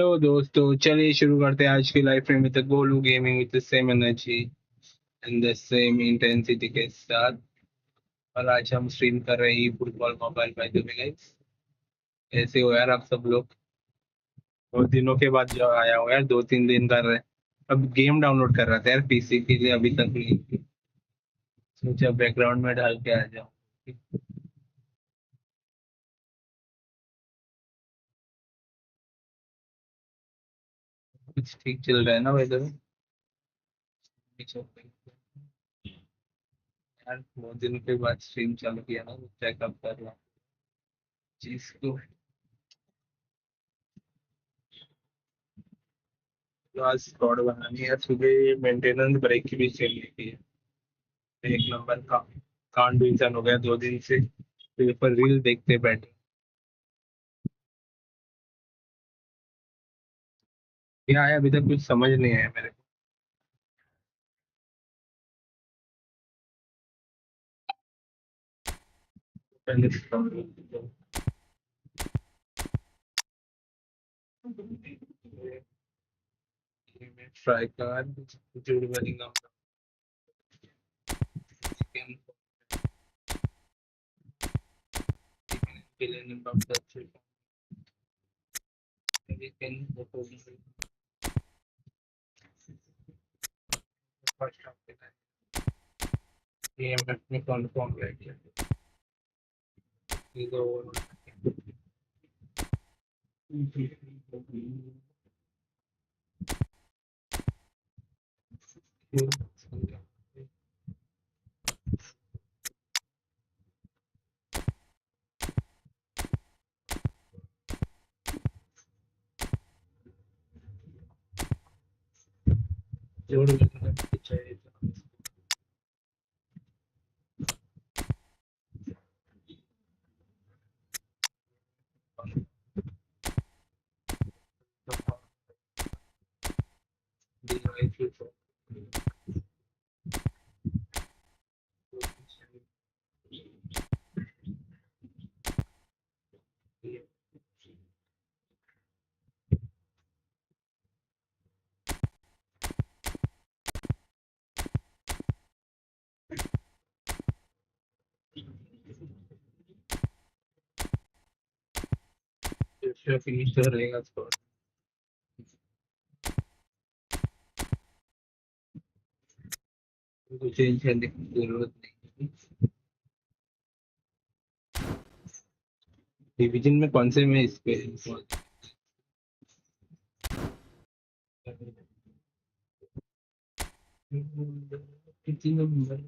Hello दोस्तों, चलिए शुरू करते हैं आज की live stream with Golu gaming with the same energy and the same intensity के साथ। और आज हम स्ट्रीम कर रहे हैं football mobile bye the way guys. कैसे हो यार आप सब लोग? बहुत दिनों के बाद जो आया हो यार, 2-3 दिन कर रहे हैं। अब गेम डाउनलोड कर रहा था यार पीसी के लिए, अभी तक नहीं। सोचा बैकग्राउंड में डाल के आ जाओ। कुछ ठीक चल रहा है ना भाई? यार बहुत दिनों के बाद स्ट्रीम चालू किया ना, चेकअप कर रहा हूँ चीज को। तो आज स्क्वाड बनानी है, सुबह मेंटेनेंस ब्रेक की भी चलने की है। एक नंबर का कांड इंसान हो गया 2 दिन से पेपर रील देखते बैठे। क्या है अभी तक कुछ समझ नहीं आया मेरे को। पहले ट्राई कर जुड़ बनेगा। गेम में कौन बैठ गया? जोड़ बनेगा चाहिए। फिनिश तो रहेगा स्कोर। कुछ टेंशन की जरूरत नहीं। डिवीजन में कौन से में इस पे कितनी नंबर?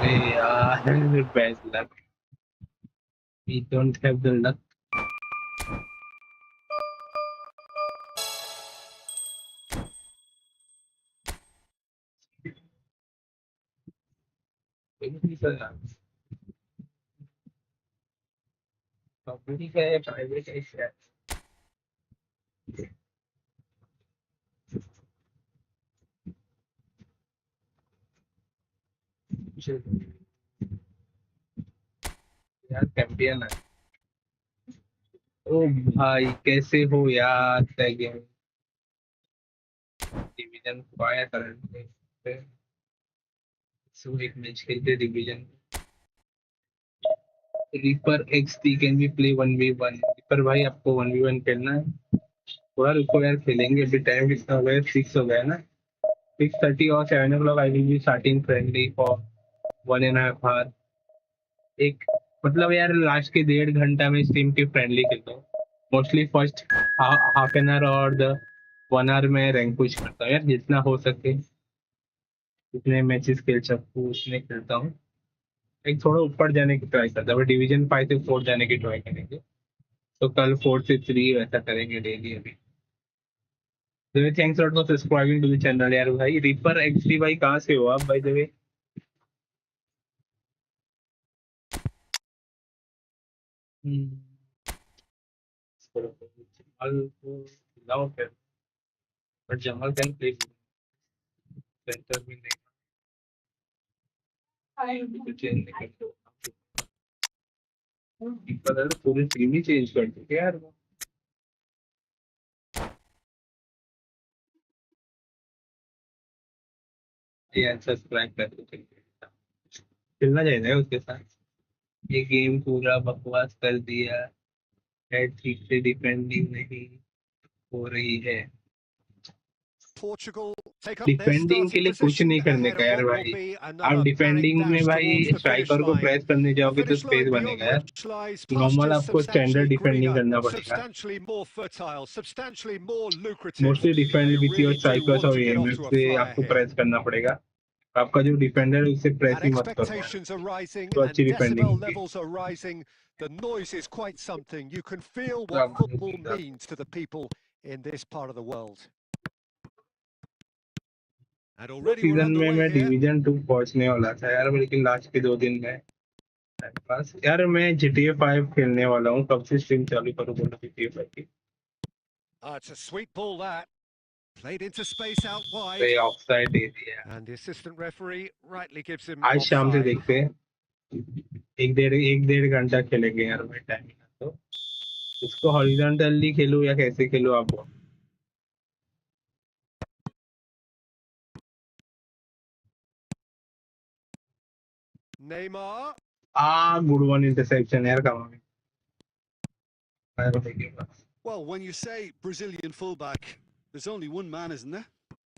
अरे यार, bad luck. We don't have the luck. Public है या प्राइवेट है शायद। यार चैंपियन है। ओ भाई कैसे हो यार? गेम डिवीजन पाया करंट। सो एक मैच खेलते division. Reaper XT can be play 1v1। Reaper भाई आपको 1v1 खेलना है? थोड़ा रुको यार, खेलेंगे अभी। टाइम कितना हो गया? 6 हो गया ना। 6:30 और 7 o'clock I will be starting friendly for 1.5 hour. एक मतलब यार लास्ट के 1.5 घंटा में स्ट्रीम की फ्रेंडली खेलता हूँ। Mostly first half an hour और द 1 आवर में रैंक पुश करता हूँ यार, जितना हो सके जितने मैचेस खेल सकूँ उतने खेलता हूँ। एक थोड़ा ऊपर जाने की ट्राई करता हूँ, डिवीजन 5 से 4 जाने की ट्राई करेंगे। तो कल 4 से 3 वैसा करेंगे डेली अभी। तो thanks lot for subscribing to the channel यार। भाई रिपर एक्चुअली भाई कहाँ से हो आप by the way? But Jamal can play center में नहीं तो चेंज नहीं कर कीपर पूरी टीम ही चेंज कर दी यार वो ये सब्सक्राइब कर दो खेलना चाहिए उसके साथ ये गेम पूरा बकवास कर दिया है ठीक से डिफेंडिंग नहीं हो रही है Portugal take up their defending के starting लिए कुछ position नहीं करने ahead का of यार what will भाई be आप another manic डिफेंडिंग में dash भाई towards the finish स्ट्राइकर को line. प्रेस करने The जाओगे तो finish स्पेस line beyond बनेगा यार which lies नॉर्मल pastures आपको स्टैंडर्ड substantially डिफेंडिंग greener, करना पड़ेगा substantially more fertile, substantially more lucrative. Mostly defend They with your really do strikers want और to get off AMF to a से flyer आपको here. Press करना पड़ेगा आपका जो डिफेंडर है उससे प्रेस And ही मत करो expectations are rising तो अच्छी and डिफेंडिंग decibel होगी levels are rising. The noise is quite something. You can feel तो what आप football means to the people in this part of the world. And already we're season में underway मैं here. Division 2 पहुंचने वाला था यार लेकिन लास्ट के 2 दिन में बस यार मैं GTA 5 खेलने वाला हूँ कब से स्ट्रीम चालू करूँ बोलो GTA 5 की It's a sweet ball that. Played into space out wide. पे ऑफसाइड दे दिया And the assistant referee rightly gives him आज शाम से offside. देखते हैं एक डेढ़ घंटा खेलेंगे यार भाई टाइम तो इसको हॉरिजॉन्टली खेलूं या कैसे खेलूं आप बोलो Neymar. गुड वन इंटरसेप्शन यार कमाल Well, when you say Brazilian fullback, there's only one man, isn't there?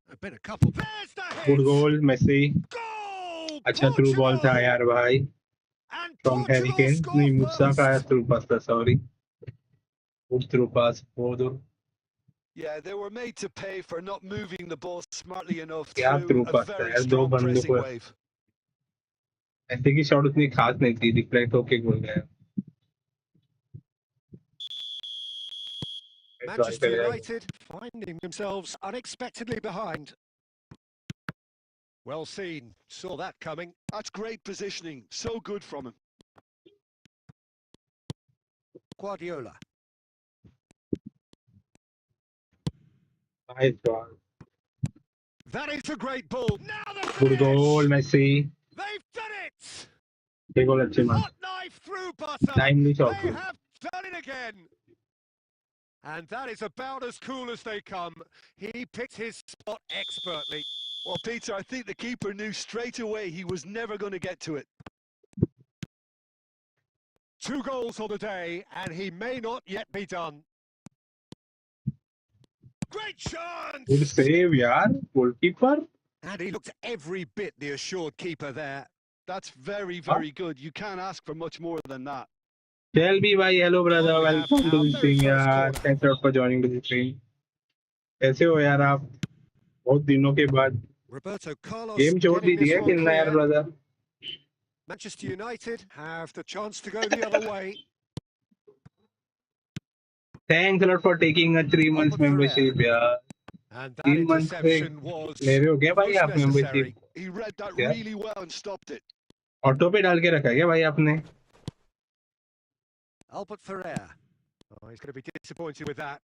A bit of couple. There's the hit. Good goal Messi Goal! अच्छा थ्रू बॉल था Portugal! यार भाई And from Harry Portugal Kane score नहीं मूसा का first. Through pass था sorry good through pass वो दो Yeah, they were made to pay for not moving the ball smartly enough क्या through थ्रू a पास था very यार दो strong बंदों pressing को wave. ऐसे की शॉट उतनी खास नहीं थी रिफ्लेक्ट होके गोल गया Manchester United finding themselves unexpectedly behind. Well seen, saw that coming. That's great positioning, so good from him. Guardiola. That is a great ball. Now the good goal finish! Messi They've done it! ये गोल अच्छे मार Hot knife through butter. Timely shot They have done it again. And that is about as cool as they come. He picked his spot expertly. Well, Peter, I think the keeper knew straight away he was never going to get to it. 2 goals on the day, and he may not yet be done. Great chance! Good save यार goalkeeper And he looked every bit the assured keeper there. That's very, very good. You can't ask for much more than that. Shelby भाई hello brother We have welcome to our the very stream first यार corner. Thanks lot for joining to the stream कैसे हो यार आप बहुत दिनों के बाद Roberto Carlos गेम छोड़ getting this दीजिए one खेलना यार clear. Brother Manchester United have the chance to go the other way. Thanks lot for taking a 3 months membership यार And that 3 मंथ से interception was ले रहे हो क्या भाई most आप necessary. Membership He read that Yeah. really well and stopped it. Auto पे डाल के रखा है क्या भाई आपने Albert Ferrer. Oh, he's going to be disappointed with that.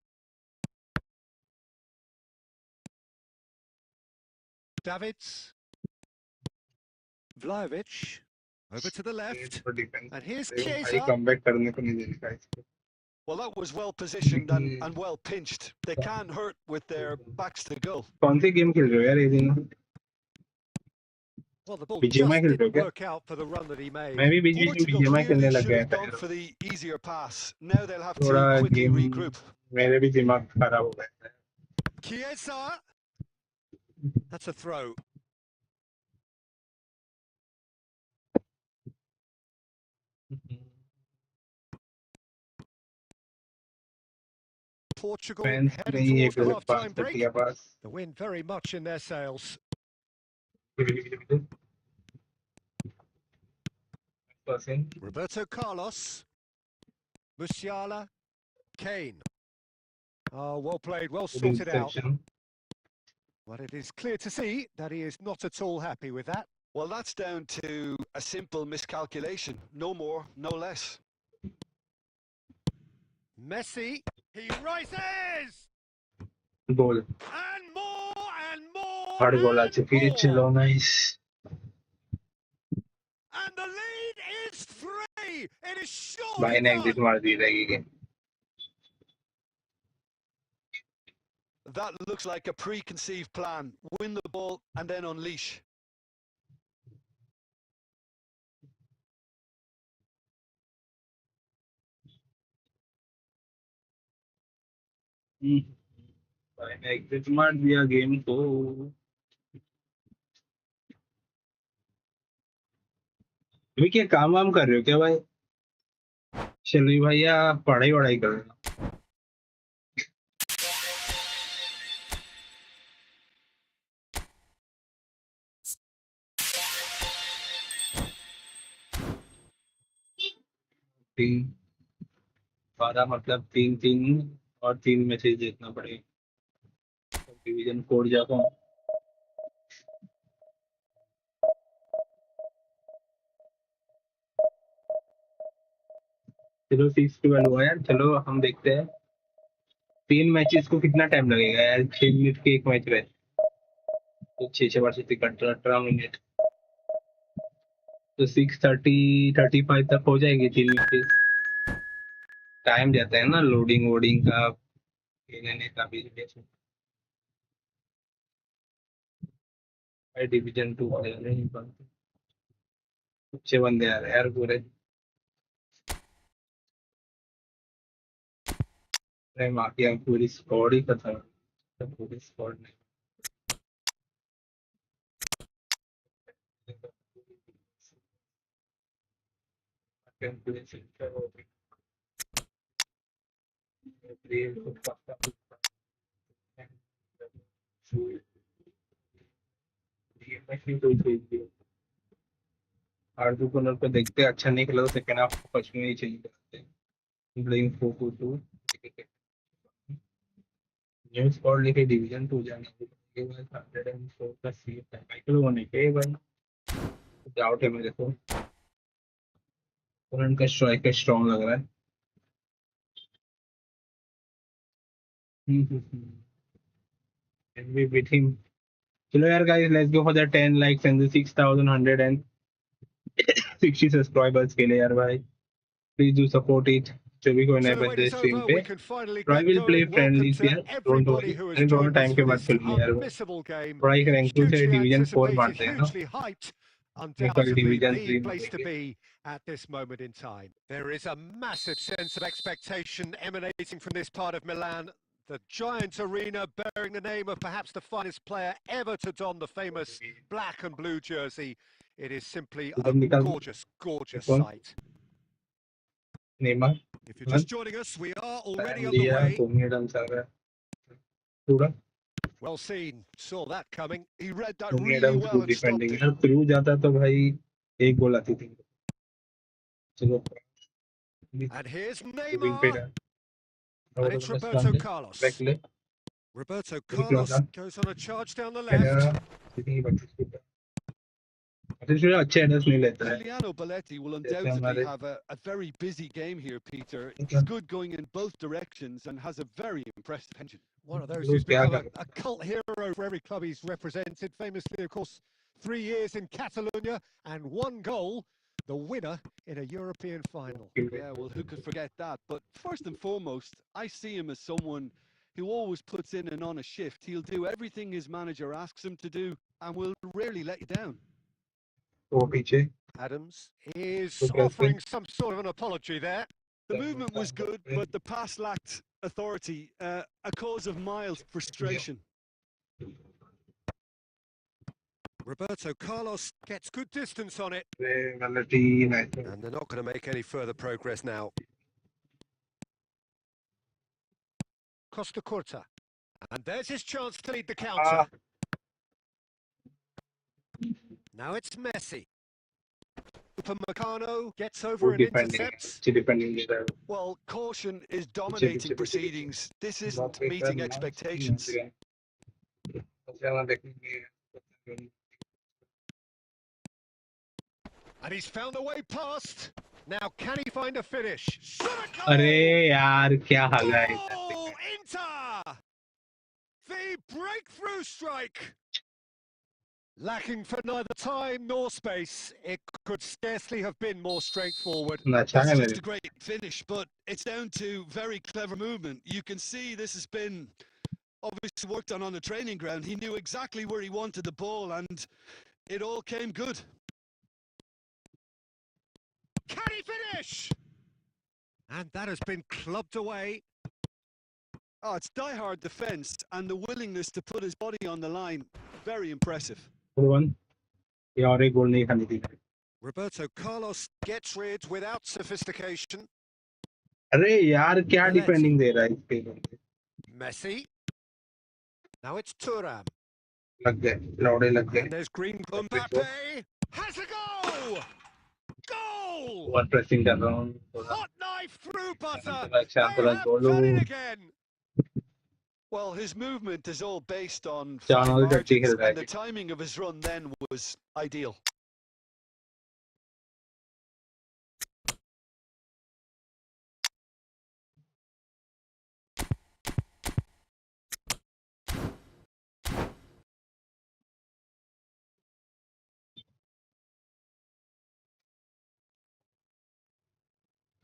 Davids. Vlahovic. Over to the left. And here's भाई Chiesa. कमबैक करने को नहीं देगा इसको Well, that was well positioned and well pinched. They can't hurt with their backs to goal. कौन सी game खेल रहे हो यार ये दिन Well, the ball BGMI just खेल रहे हो didn't क्या work out for the run that he made. मैं भी बीच बीच में Portugal बीजीएमआई खेलने clearly लग should गया have था gone यार for the easier pass. Now they'll have to थोड़ा quickly गेम regroup. मेरे भी दिमाग खराब हो गया था Chiesa. That's a throw. Portugal fans heading नहीं towards the एक half-time पास break. किया पास The wind very much in their sails. Roberto Carlos. Musiala. Kane. Oh, well played, well sorted out. But it is clear to see that he is not at all happy with that. Well, that's down to a simple miscalculation. No more, no less. Messi. He rises! Goal And more and more 8 goal uh and चुकी है. चलो more. Nice. And the lead is 3. It is भाई surely ने exit done. मार दी रहेगी. That looks like a preconceived plan. Win the ball and then unleash. भाई ने exit मार दिया गेम को. अभी क्या काम वाम कर रहे हो क्या भाई? चलो भैया पढ़ाई वढ़ाई कर रहे हो? तीन 12 मतलब 3 और 3 मैचेस देखना पड़ेगा. डिवीजन 4 जाता हूँ. चलो 6-12 हुआ यार. चलो हम देखते हैं 3 मैचेस को कितना टाइम लगेगा यार. 6 मिनट के एक मैच रहे तो 6 बार 18 मिनट तो 6:30-35 तक हो जाएगी 3 मैचेस. टाइम जाता है ना लोडिंग वोडिंग का, लेने का भी. डिवीजन 2 हो जाए नहीं बनते. अच्छे बंदे आ रहे हैं यार पूरे. अरे माफिया पूरी स्क्वाड ही खत्म है. पूरी स्क्वाड नहीं. आरजू को पे देखते अच्छा नहीं खेला तो सेकंड हाफ को 5 में ही चेंज करते हैं. ब्लेम 4-2 न्यू स्क्वाड लेके डिवीजन 2 जाने के बाद 104 का सीट है. माइकल होने के भाई डाउट है मेरे को. उनका स्ट्राइकर स्ट्रांग लग रहा है. And we beat him. चलो यार guys, let's go for the 10 likes and the 6,160 subscribers के लिए यार भाई. Please do support it. जो भी कोई नए So the wait बंदे is स्ट्रीम over. पे. We can finally I get will play going. Welcome friendlies to यार. Don't everybody worry. who has अरे थोड़ा joined us टाइम के for बाद this खेलूंगा यार भाई. unmissable game. थोड़ा एक रैंकपुर से Hugely डिवीजन 4 anticipated, मारते हैं ना. hugely hyped. कल Undoubtedly division the 3 place to मारेंगे. be at this moment in time. There is a massive sense of expectation emanating from this part of Milan. The giant arena bearing the name of perhaps the finest player ever to don the famous black and blue jersey. It is simply a उधर निकल. gorgeous, gorgeous कौन? sight. नेमा. If you're just joining us, we are already लिया underway. घूमने डाल चल रहा है. पूरा Well seen, saw that coming. He read that घूमने really डाल well and stopped defending it. यार. क्रू जाता तो भाई एक गोल आती थी. चलो And here's विंग पे Neymar. रहा. And it's Roberto Carlos. Back ले. Roberto Very Carlos close, goes on a charge down the header. left. अच्छे हेडर्स नहीं लेता है. Giuliano Belletti will जैसे undoubtedly हमारे have a very busy game here, Peter. He's good going in both directions and has a very impressive engine. One of those लोग who's क्या become कर a cult hero for every club he's represented. Famously, of course, 3 years in Catalonia and 1 goal, the winner in a European final. Yeah, well, who could forget that? But first and foremost, I see him as someone who always puts in an honest shift. He'll do everything his manager asks him to do and will rarely let you down. वो पीछे. Adams is तो press पे. offering some sort of an apology there. The movement was good, but the pass lacked authority, a cause of mild frustration. Roberto Carlos gets good distance on it. Penalty, nice. And they're not going to make any further progress now. Costa Curta. And there's his chance to lead the counter. Now it's Messi. Upamecano gets over and intercepts. Well, caution is dominating proceedings. This isn't meeting expectations. And he's found a way past. Now can he find a finish? अरे यार क्या हाल है. Inter! breakthrough strike. Lacking for neither time nor space, it could scarcely have been more straightforward. अच्छा That's है just मेरे a great finish, but it's down to very clever movement. You can see this has been obviously worked on the training ground. He knew exactly where he wanted the ball, and it all came good. Can he finish? And that has been clubbed away. Oh, it's die-hard defence and the willingness to put his body on the line. Very impressive. One ये और एक गोल नहीं खानी थी Roberto Carlos gets rid without sophistication. अरे यार क्या Belletti. Defending दे रहा है इसके Messi. Now it's Thuram. लग गए लौड़े लग And गए there's Green. Mbappe has a goal! Goal! One pressing कर रहा हूँ Hot knife through butter. अच्छा They have done it goal again. Well, his movement is all based on John fine Oliver margins, खेल रहा and है the timing of his run then was ideal.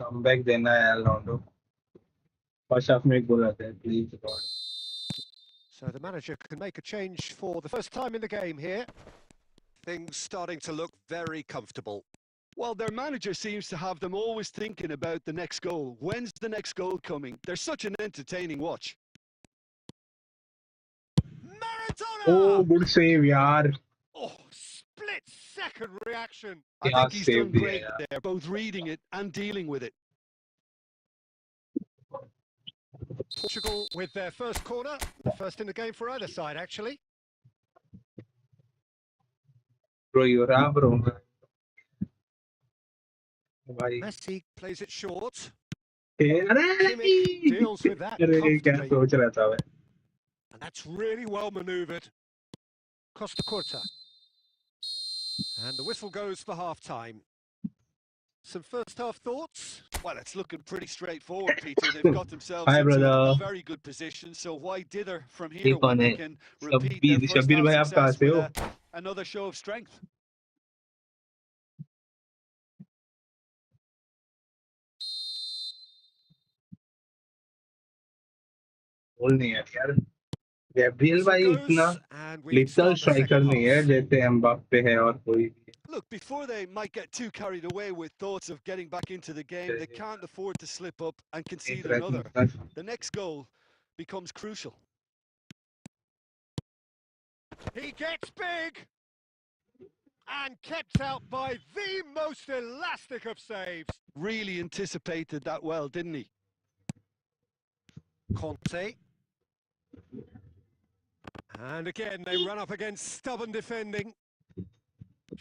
Comeback देना है यार Ronaldo first half में एक गोल आता है please God So the manager can make a change for the first time in the game here. Things starting to look very comfortable. Well, their manager seems to have them always thinking about the next goal. When's the next goal coming? They're such an entertaining watch. Maradona! Oh good save यार Oh, split-second reaction. I क्या think he's save done दिया great यार there, both reading it and dealing with it. Portugal with their first corner. The first in the game for either side, actually. Bro you रहा bro भाई Messi plays it short. अरे Kimmich deals with that अरे क्या comfortably. सोच रहा था मैं And that's really well manoeuvred. Costa Curta. And the whistle goes for half-time. Some first-half thoughts? Well, it's looking pretty straightforward, Peter. They've got themselves Hi, into a brother. very good position, so why dither from ये here when कौन they है can repeat their Shabbir first Shabbir half भाई आप कहाँ success से with हो another show of strength? बोल नहीं है यार गैब्रियल Whistle भाई इतना goes, and we little start the striker second नहीं है half. जैसे एम्बाप्पे है और कोई भी Look, before they might get too carried away with thoughts of getting back into the game, they can't afford to slip up and concede another. The next goal becomes crucial. He gets big and kept out by the most elastic of saves. Really anticipated that well, didn't he? Conte. And again, they run up against stubborn defending.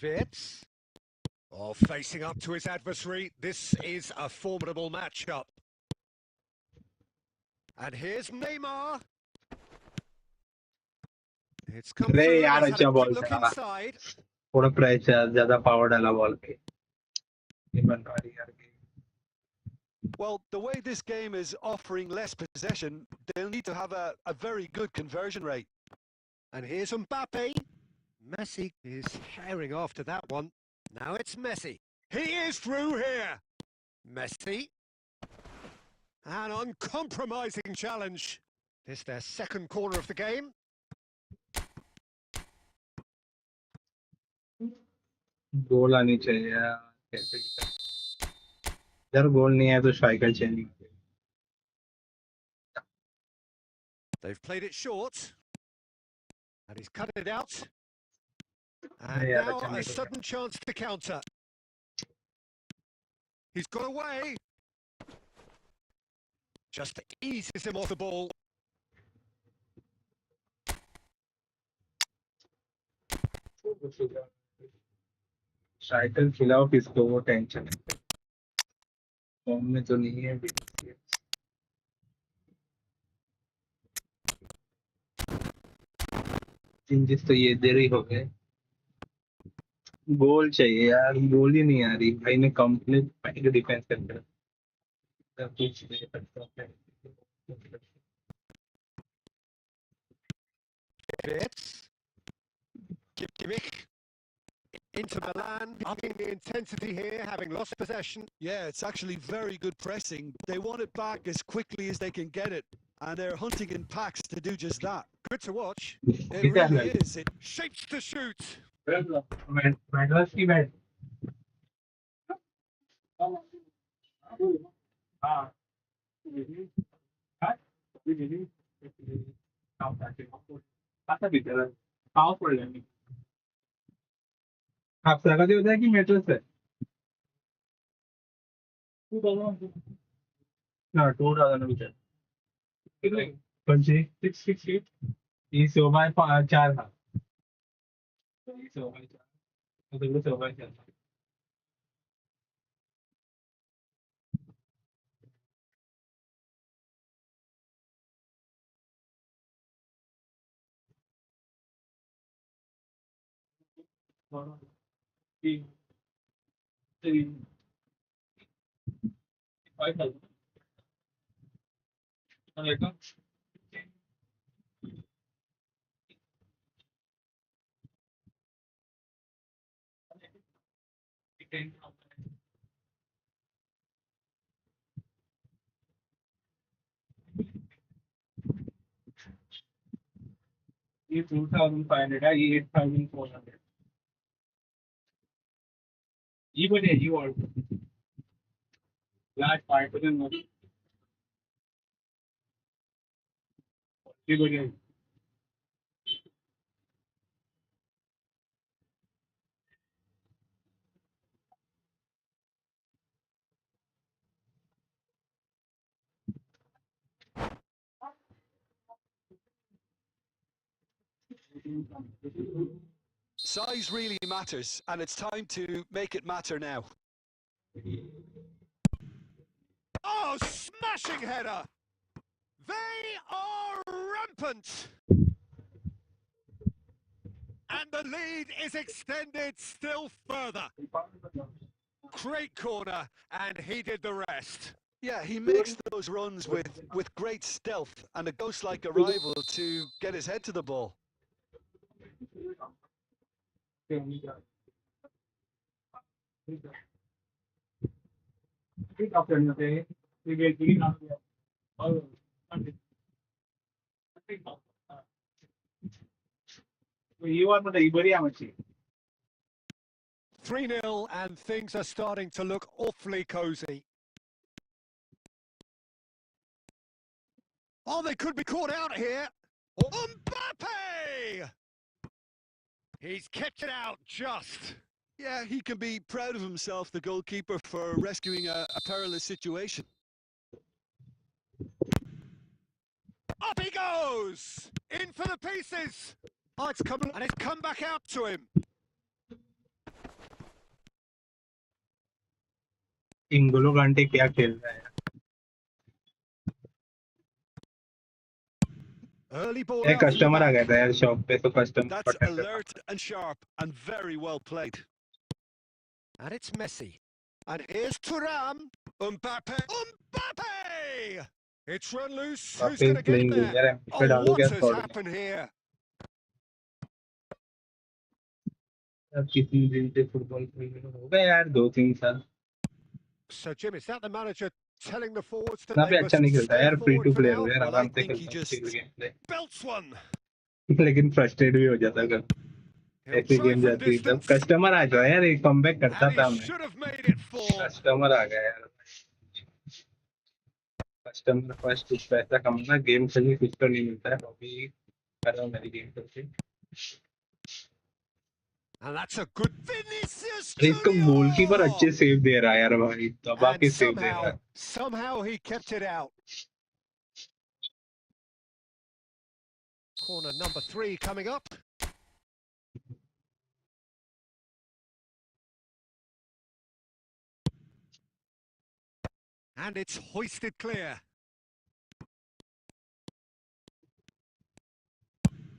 Wirtz. Oh, facing up to his adversary. This is a formidable matchup. And here's Neymar. It's come अरे through. यार He's had अच्छा a quick ball look था inside. थोड़ा pressure ज्यादा power डाला ball पे ये बन रहा है यार Well, the way this game is offering less possession, they'll need to have a very good conversion rate. And here's Mbappe. Messi is sharing after that one. Now it's Messi. He is through here. Messi. An uncompromising challenge. This their second corner of the game. गोल आनी चाहिए यार कैसे यार गोल नहीं है तो striker change They've played it short. And he's cut it out. And Yeah, now that's a a sudden chance to counter. He's got away. Just eases him off the ball. Striker खिलाओ किसको वो tension है form में तो नहीं है changes तो ये देर ही हो गए गोल चाहिए यार गोल ही नहीं आ रही भाई ने कंप्लीट डिफेंस करके सब कुछ Wirtz. Kimmich. Into Milan, upping the intensity here, having lost possession. Yeah, it's actually very good pressing. They want it back as quickly as they can get it, and they're hunting in packs to do just that. Good to watch. It really is. It Shapes to shoot. आप प्रगति होता है कि metro से ना 2000 metre पंची 668 ये 100/4 था ये 100/4 तो 100/4 3 5,000 ये 2,500 है ये 8,400 ये बढ़िया ये और लास्ट 5% more ये बढ़िया size really matters, and it's time to make it matter now. Oh, smashing header! They are rampant! And the lead is extended still further. Great corner, and he did the rest. Yeah, he makes those runs with great stealth and a ghost-like arrival to get his head to the ball. ये बात मतलब ये बढ़िया मच्छी 3-0, and things are starting to look awfully cosy. Oh, they could be caught out here. Mbappe! He's kept it out just. Yeah, he can be proud of himself, the goalkeeper, for rescuing a perilous situation. Up he goes! In for the pieces! Oh, it's come back out to him. इंगोलो कांटे क्या खेल रहा है Early ball एक out from the customer आ गया back. था यार shop पे तो customer That's alert and sharp and very well played. And it's Messi. And here's Thuram. Mbappe! Mbappe! It's run loose. Who's going to get it there? Oh, what has happened here? अब कितने दिन से football हो गए यार 2-3 साल So Jim, is that the manager telling the forwards that ना they भी अच्छा must नहीं खेलता stay यार free forward to for player हो now? यार Well, I आराम से think he खेलता just game play Belts one. लेकिन फ्रस्ट्रेट भी हो जाता अगर He'll ऐसे try गेम from जाती तब distance. कस्टमर आ जाए यार एक कमबैक करता And था he मैं should have made it 4. Customer आ गया यार कस्टमर फर्स्ट कुछ पैसा कमाना गेम से भी कुछ तो नहीं मिलता है अभी कर रहा हूँ मेरी गेम से And that's a good Vinicius अरे इसका गोलकीपर अच्छे Junior! सेव दे रहा है यार भाई दबा And के सेव दे रहा है somehow he kept it out. Corner number 3 coming up. And it's hoisted clear.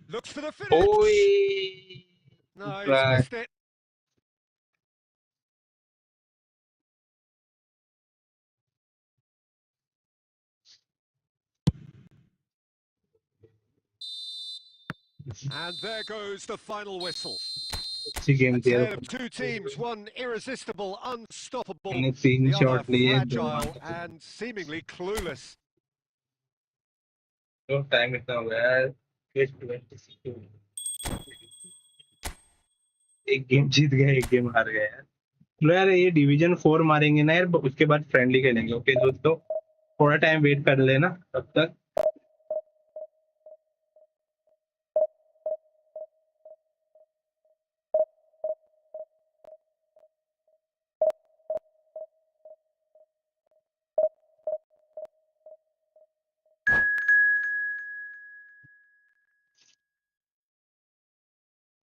Looks for the finish. ओए No, he's Right. missed it. And there goes the final whistle. अच्छी गेम A थी यार. tale of two teams, one irresistible, unstoppable, मैंने 3 the other shot लिए 2 fragile मारे. and seemingly clueless. तो time इतना हो गया यार. 8:26. एक गेम जीत गए, एक गेम हार गए यार. लो यार, ये डिवीजन 4 मारेंगे ना यार, उसके बाद फ्रेंडली खेलेंगे. ओके दोस्तों, थोड़ा टाइम वेट कर लेना तब तक.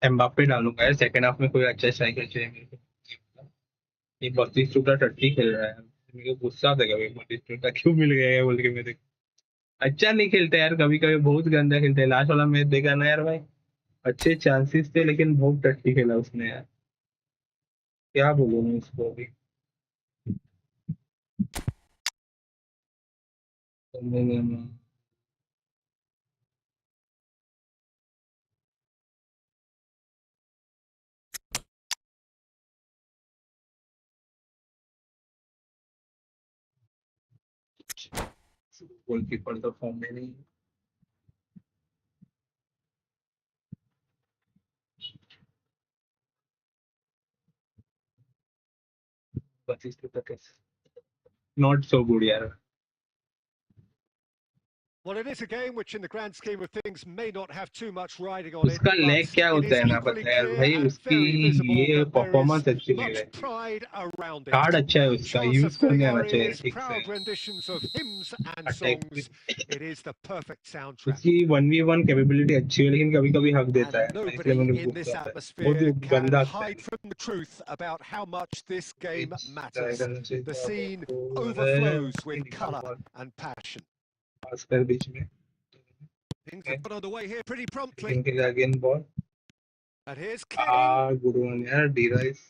एम्बाप्पे डालूंगा यार सेकंड हाफ में. कोई अच्छा स्ट्राइकर चाहिए मेरे को. ये 32 टूटा टट्टी खेल रहा है. मेरे को गुस्सा आता है कभी. 32 टूटा क्यों मिल गया है बोल के मेरे को. अच्छा नहीं खेलता यार, कभी कभी बहुत गंदा खेलता है. लास्ट वाला मैच देखा ना यार भाई, अच्छे चांसेस थे लेकिन बहुत टट्टी खेला उसने यार. क्या बोलूं मैं उसको अभी. गोलकीपर तो फॉर्म में नहीं. 32 टूटा कैसे. नॉट सो गुड यार. Well, it is a game which, in the grand scheme of things, may not have too much riding on it, उसका लेग but क्या it होता is है ना equally पता है यार clear भाई. and उसकी very visible ये that there is परफॉर्मेंस अच्छी नहीं much रहती. pride around card it. अच्छा है उसका, Chance यूज of filling करने आना our चाहिए ears, ठीक से. proud renditions of hymns and attack songs. It is the perfect soundtrack. उसकी 1v1 कैपेबिलिटी अच्छी है लेकिन कभी कभी हक देता And है, इसलिए nobody मैंने in गुस्सा this आता है. atmosphere बहुत can गंदा आता hide from the truth about how much this game try matters. करना चाहिए The था scene आपको. overflows अरे with निकाल colour बॉल and passion. पास कर बीच में. Things have got underway here pretty promptly. लेकिन Kane again ball. And here's Kane. Good one यार. D Rice.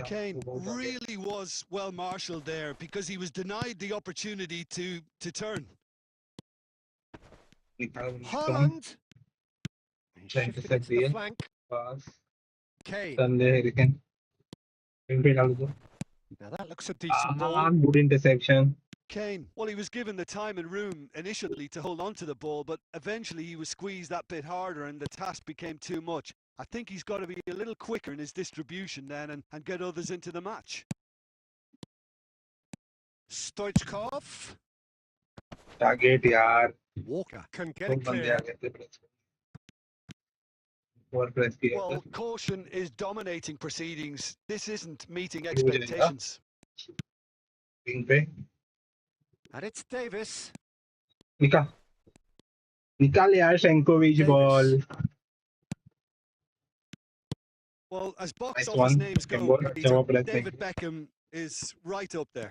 Kane really was well marshalled there because he was denied the opportunity to turn. Haaland. He's shifted it to the flank. Pass Kane. संदे लेकिन पे डाल दो. Now that looks a decent ball. Good interception. Kane, well, he was given the time and room initially to hold on to the ball, but eventually he was squeezed that bit harder and the task became too much. I think he's got to be a little quicker in his distribution then and get others into the match. Stoichkov. Target यार. Walker can get तो it बंदे आ clear. गए थे press. और press किया Well, था. caution is dominating proceedings. This isn't meeting हो जाएगा. expectations. विंग पे And it's Davis. निकाल निकाल यार. शेंकोविच ball. Well, as box Nice office one. names go, Ball, Peter, अच्छा press David नहीं. Beckham is right up there.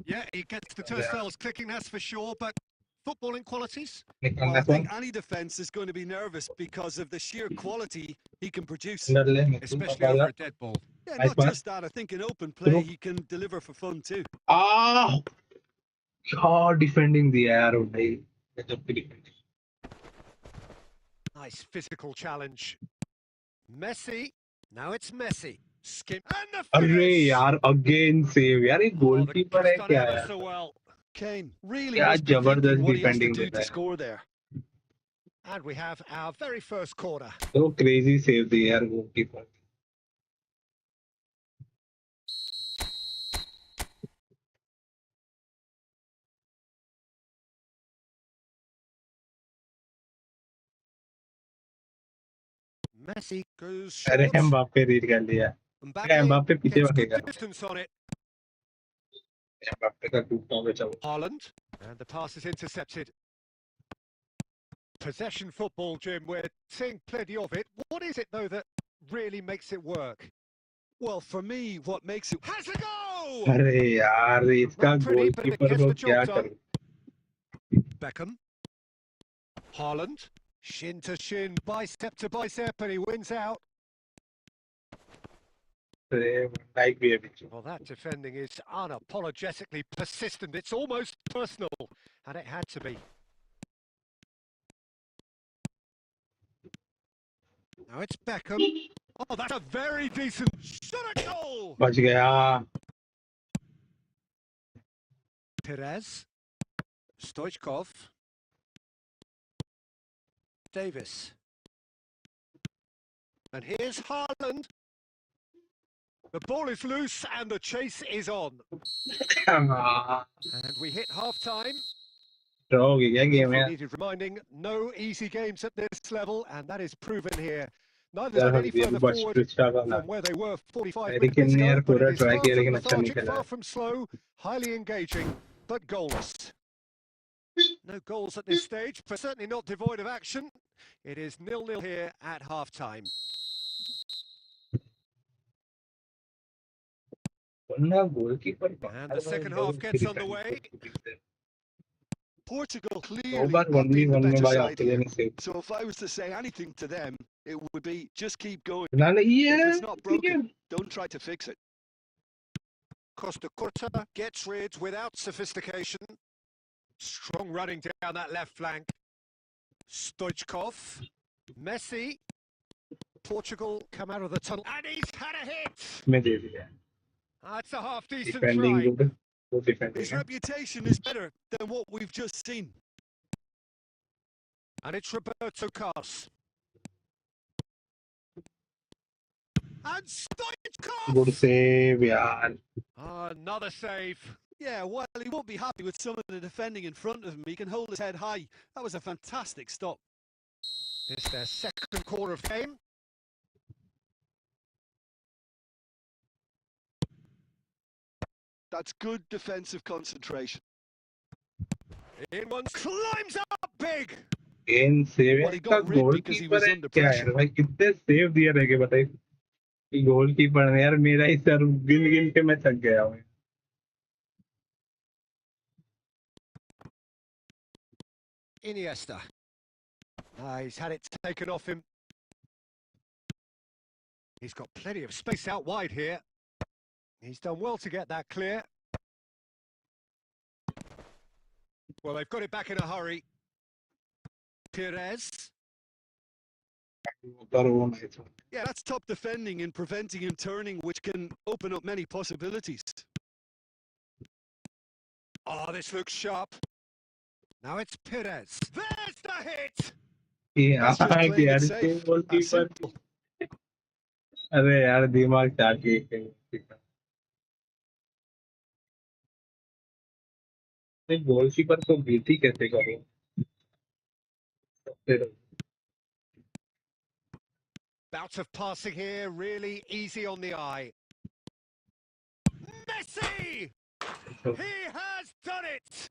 Yeah, he gets the turnstiles clicking, that's for sure, but footballing qualities? निकाल Well, I ना think कौन. any defence is going to be nervous because of the sheer quality he can produce. अंदर ले मैं तुम Especially over a dead ball. Yeah, Nice not one. just that. I think in open play Through. he can deliver for fun too. क्या defending दिया यार भाई. गजब की defending. Nice physical challenge. Messi. Now it's Messi. Skim. And the अरे finish! यार again save यार. ये Oh, the गोलकीपर है kid's done क्या ever यार. so well. Kane really क्या must be thinking जबरदस्त what he has to defending do देता to है. score there. And we have our very first corner. तो क्रेजी सेव दी यार goalkeeper. Messi goes अरे short. Mbappe read कर लिया. Mbappe Mbappe पीछे gets good भागेगा. distance on it. एम्बाप्पे का टूटता हुआ चलो. Haaland. And the pass is intercepted. Possession football, Jim. We're seeing plenty of it. What is it, though, that really makes it work? Well, for me, what makes it... Has a go! अरे यार इसका Not pretty, but it goalkeeper gets को the क्या job करूं. done. Beckham. Haaland. Shin to shin, bicep to bicep, and he wins out. Like भी है बीच. Well, that defending is unapologetically persistent. It's almost personal, and it had to be. Now it's Beckham. Oh, that's a very decent shot at goal. बच गया. Perez. Stoichkov. Davis. And here's Haaland. The ball is loose and the chase is on. Come on. And we hit half-time. Draw हो गया game If you यार. needed reminding, no easy games at this level, and that is proven here. Neither यार been हो any गया. further बस forward twist आ गया. from where they were 45 लेकिन minutes यार ago, but पूरा it is try far किया from लेकिन अच्छा नहीं lethargic, खेला. far from slow, highly engaging, but goalless. No goals at this stage, but certainly not devoid of action. It is 0-0 here at half-time. And the second half gets underway. Portugal दो clearly bar have been the 1v1 में better भाई side आपके here. लिए से. So if I was to say anything to them, it would be just keep going. ना If ये it's not broken, don't try to fix it. Costa Curta gets rid without sophistication. Strong running down that left flank. Stoichkov. Messi. Portugal come out of the tunnel. And he's had a hit! मैं दे दिया. That's a half-decent Defending try. good. Good defending. His reputation is better than what we've just seen. And it's Roberto Carlos. And Stoichkov! Good save यार. Another save. Yeah, well, he won't be happy with some of the defending in front of him. He can hold his head high. That was a fantastic stop. It's their second quarter of the game. That's good defensive concentration. In one climbs up big. In save Well, he का got rid because he was goalkeeper है under क्या यार pressure. भाई कितने save दिए रहेंगे बताइए कि गोलकीपर ने यार मेरा ही सर गिन गिन के मैं थक गया हूँ. Iniesta. He's had it taken off him. He's got plenty of space out wide here. He's done well to get that clear. Well, they've got it back in a hurry. Perez. Yeah, that's top defending and preventing him turning, which can open up many possibilities. Oh, this looks sharp. Now it's Perez. There's the hit! That's just playing it safe. That's goalkeeper. simple. अरे यार दिमाग चाहिए. Goalkeeper को BT कैसे करूं? Bout of passing here, really easy on the eye. Messi! He has done it!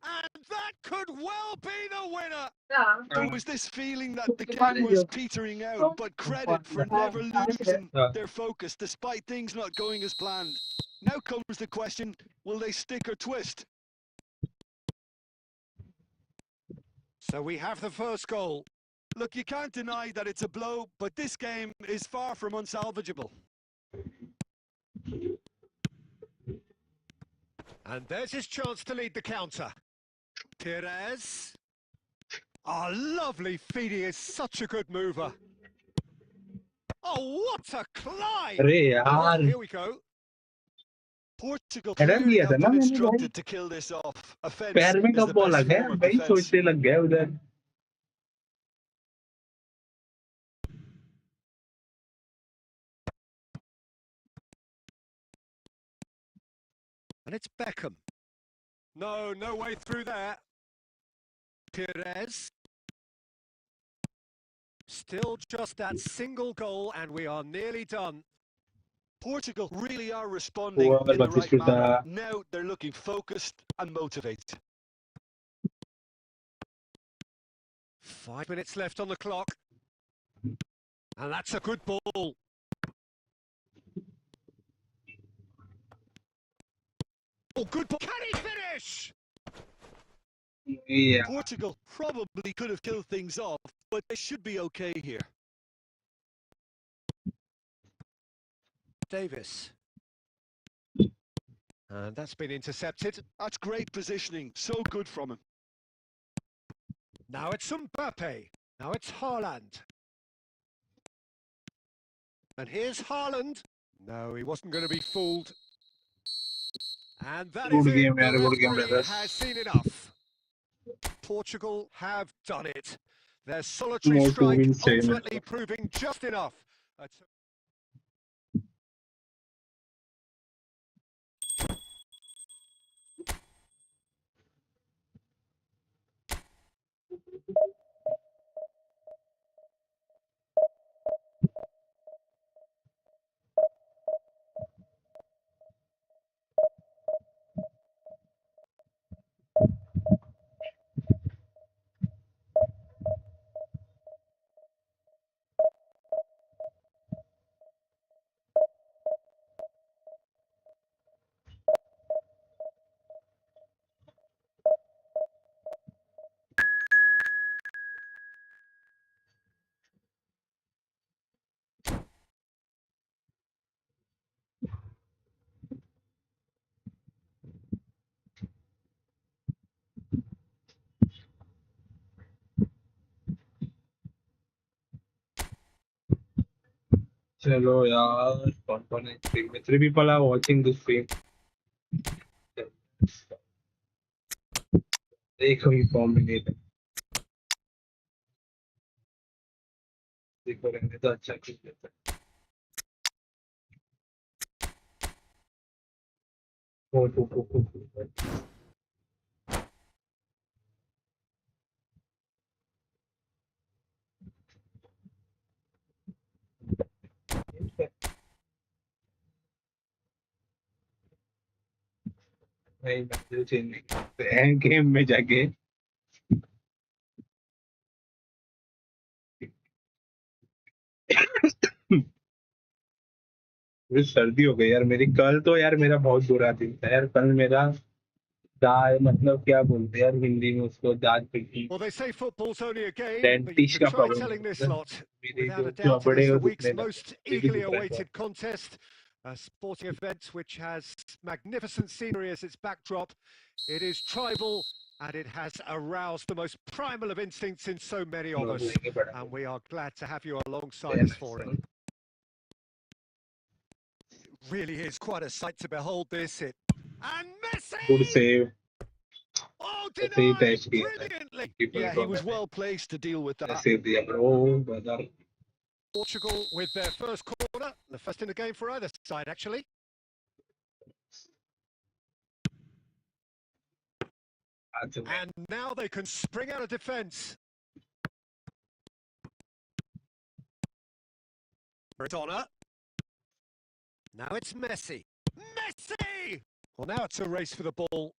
And that could well be the winner! There was this feeling that the game was petering out, but credit for never losing their focus despite things not going as planned. Now comes the question, will they stick or twist? So we have the first goal. Look, you can't deny that it's a blow, but this game is far from unsalvageable. And there's his chance to lead the counter. Perez. Oh, lovely feed. He is such a good mover. Oh, what a climb! Oh, here we go. Portugal Era clearly दिया था have ना been मैंने भाई. instructed to kill this off. Offense पैर में is कब the ball uh best गया form of भाई defense. सोचने लग गया उधर. And it's Beckham. No way through there. Perez. Still just that single goal and we are nearly done. Portugal really are responding Well, in the but right manner. Now they're looking focused and motivated. 5 minutes left on the clock. And that's a good ball. Oh, good ball. Can he finish? Yeah. Portugal probably could have killed things off, but they should be okay here. Davis. And that's been intercepted. That's great positioning. So good from him. Now it's Mbappe. Now it's Haaland. And here's Haaland. No, he wasn't going to be fooled. And that is Good it. game, The yaar. Good game, referee brothers. has seen enough. Portugal have done it. Their solitary More 2 strike wins चाहिए मेरे ultimately को. proving just enough. चलो यार, कौन-कौन है stream में? 3 people are watching this stream. देखो ही form में नहीं है. देखो रहने तो अच्छा खेल लेता है. ओ. नहीं, मैंने चेंज नहीं करते हैं गेम में जाके. मुझे सर्दी हो गई यार मेरी. कल तो यार मेरा बहुत बुरा दिन था यार. कल मेरा दाल, मतलब क्या बोलते हैं यार हिंदी में उसको, दाल पिटी. Well, they say football's only a game, but you डेंटिश should का try प्रॉब्लम telling this है. lot. मेरे Without जो a doubt, it जबड़े is the वो week's दुखने लगे. most ये भी eagerly दुख रहा है बहुत. awaited contest. A sporting event which has magnificent scenery as its backdrop. It is tribal and it has aroused the most primal of instincts in so many of us. लेंगे बड़ा. And we are glad to have you alongside us for it. It really is quite a sight to behold this. And good Messi! Save. Oh, ऐसे ही denied टैच किया था. brilliantly. Yeah, he was well placed to deal with that. Save दिया bro brother. Portugal with their first corner, the first in the game for either side, actually. And now they can spring out of defence. Maradona. Now it's Messi. Messi! Well, now it's a race for the ball.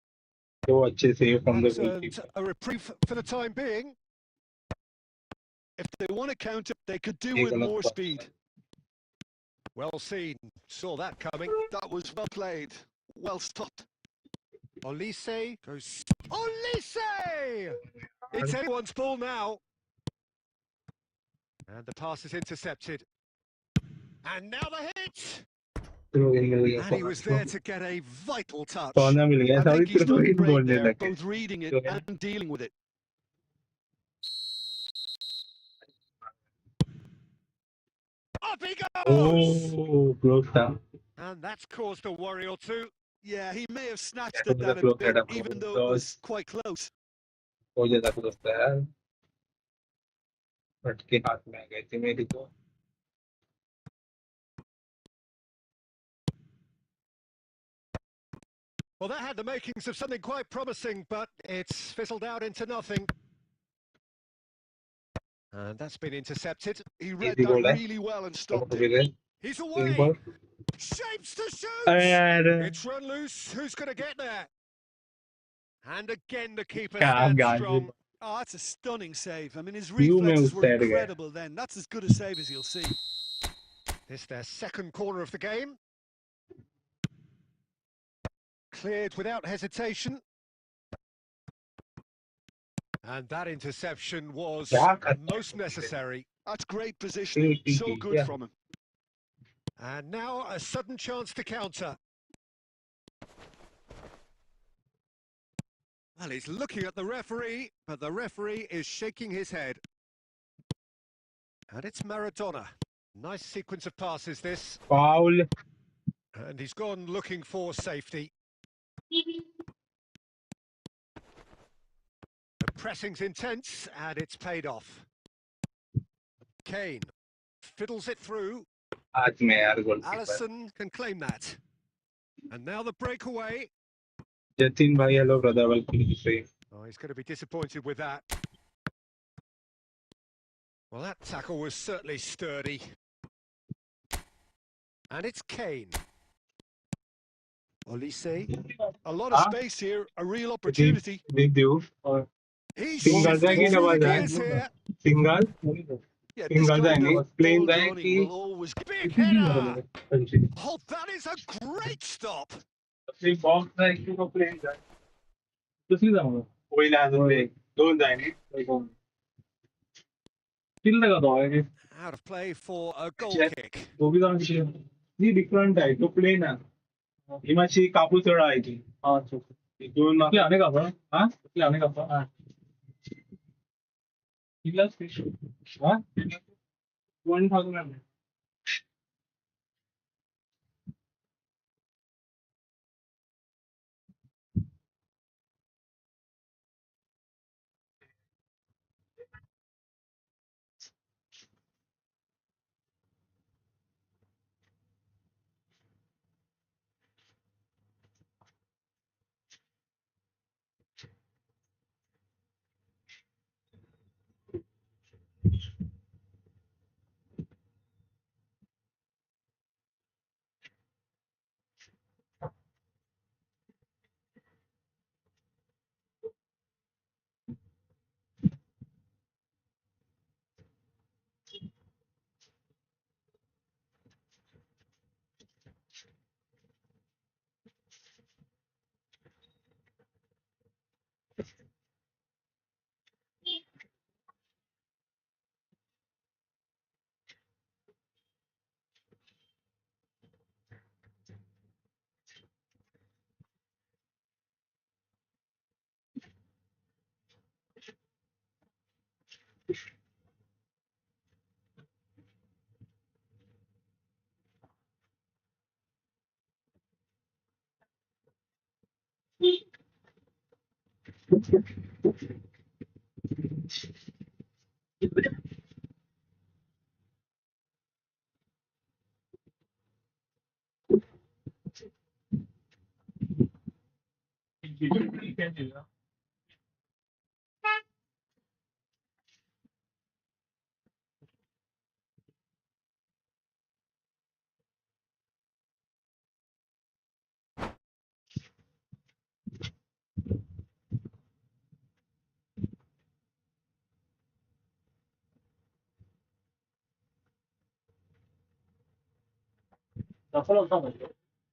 तो अच्छे save from the That's earned goalkeeper. a reprieve for the time being. If they want to counter, they could do ये with गलत more बात. speed. Well seen. Saw that coming. That was well played. Well stopped. Olise goes... Olise! It's anyone's ball now. And the pass is intercepted. And now the hit! And he was there to get a vital touch. Corner मिल गया. I सभी think he's done तुरंत great बोलने there, लगे. both reading it and dealing with it. Up he goes! Oh, close था. And that's caused a worry or two. Yeah, he may have snatched That it was then a a close bit, header, bro. even though That it was was- quite close. हो जाता close था यार. फटके हाथ में आ गए थे मेरी तो. Well, that had the makings of something quite promising, but it's fizzled out into nothing. And that's been intercepted. He read Easy that goal, eh? really well and तो stopped हो it. गए. He's Easy away. ball. Shapes to shoot. अरे यार. It's run loose. Who's going to get there? And again, the keeper क्या stands गाली. strong. Oh, that's a stunning save. I mean, his View में reflexes उस were side गया. incredible then. That's as good a save as you'll see. This their second corner of the game. Cleared without hesitation. And that interception was क्या करता है? most necessary. That's great positioning. So good Yeah. from him. And now a sudden chance to counter. Well, he's looking at the referee, but the referee is shaking his head. And it's Maradona. Nice sequence of passes, this. Foul. And he's gone looking for safety. The pressing's intense, and it's paid off. Kane fiddles it through. आज मैं यार goalkeeper. Allison can claim that. And now the breakaway. Jatin bhai, hello brother, welcome to the stream. Oh, he's going to be disappointed with that. Well, that tackle was certainly sturdy. And it's Kane. Olise. A lot of space here, a real opportunity. Did you? He's Single shifting जाएगी through the double gears here. Single. Yeah, Single this kind जाएंगे. of Plain ball जाएगी. running will always Big header. Oh, that is a great stop. सिर्फ box जाएगी तो plain जाए. तो सीधा होगा. कोई लाज़म नहीं. दोन जाएंगे. किल लगा दो आगे. Out of play for a goal kick. वो भी तो अच्छी है. ये different है. तो plain है. हिमाची कापूस चढ़ा है जी. हाँ अच्छा. दोन ना. क्या आने का था? हाँ? क्या आने का था? हाँ. Last question. Huh? 1,000.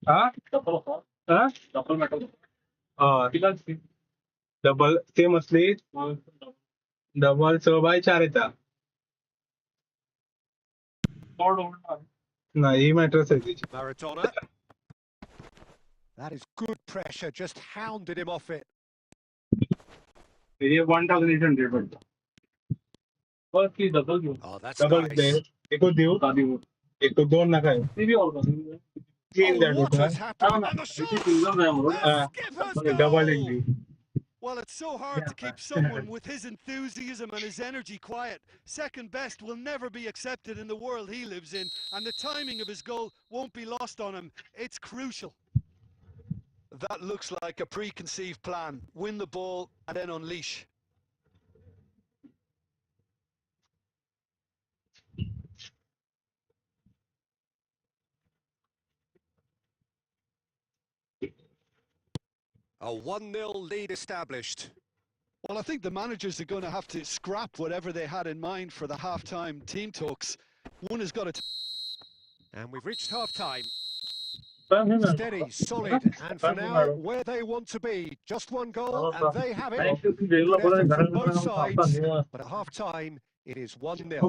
हाँ? हाँ? डबल सेम असली डबल 6/4 येता नाही मॅट्रेस आहे तिची. Maradona. That is good pressure, just hounded him off it. हे 1,800 पडतं. Oh, that's double nice. एक देऊ एक तो दोन नका Oh, what has happened? And the shot! The skipper's double goal! एक दी. Well, it's so hard to keep someone with his enthusiasm and his energy quiet. Second best will never be accepted in the world he lives in, and the timing of his goal won't be lost on him. It's crucial. That looks like a preconceived plan. Win the ball and then unleash. A 1-0 lead established. Well, I think the managers are going to have to scrap whatever they had in mind for the half-time team talks. One has got to... And we've reached half-time. Steady, solid, and for now, where they want to be. Just one goal, and they have it. Good effort from both sides, but at half-time, it is 1-0.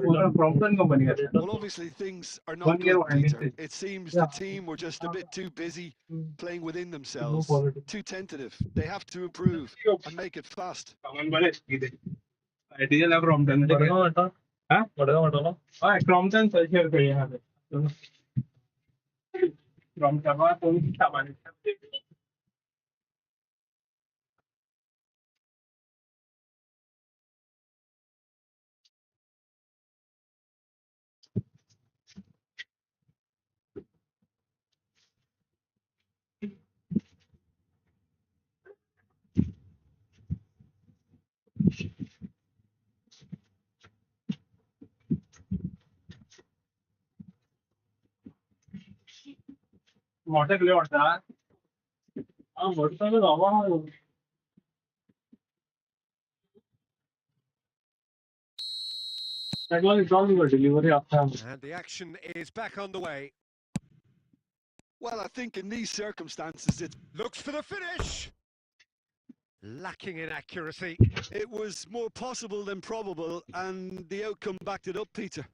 Well, obviously things are not good, Peter. It seems the team were just a bit too busy playing within themselves, too tentative. They have to improve and make it fast. हाँ पढ़ेगा पढ़ेगा हाँ Crompton search कर यहाँ पे Crompton का कौन सी सामान मोटे के लिए पड़ता है हाँ मोटे तो दवा delivery And the action is back on the way. Well, I think in these circumstances, it Looks for the finish. Lacking in accuracy. it was more possible than probable, and the outcome backed it up, Peter.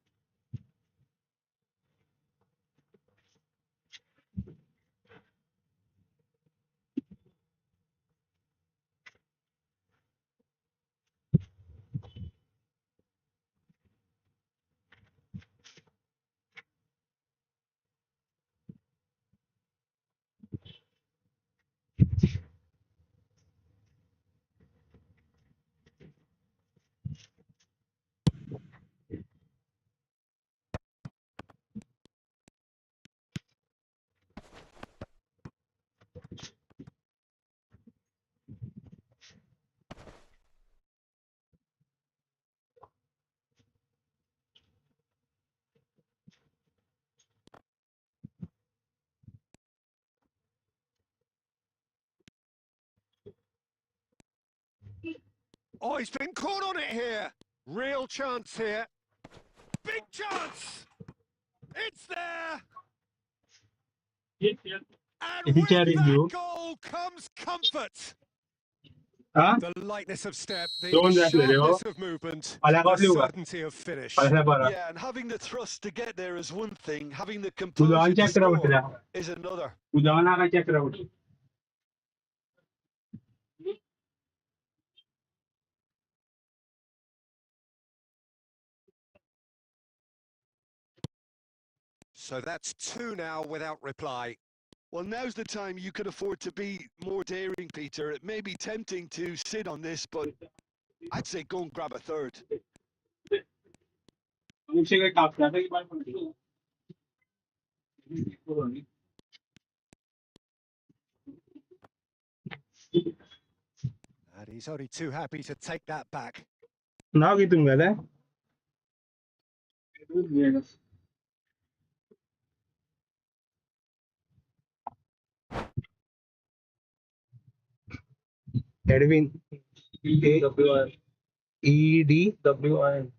Oh, he's been caught on it here. Real chance here. Big chance. It's there. And with that goal comes comfort. The lightness of step, the sharpness of movement, the certainty of finish. Yeah, and having the thrust to get there is one thing, having the composure to score is another. So that's 2 now without reply. Well, now's the time you could afford to be more daring, Peter. It may be tempting to sit on this, but I'd say go and grab a third. And he's only too happy to take that back. Now get him there. Edwin. EDWIN.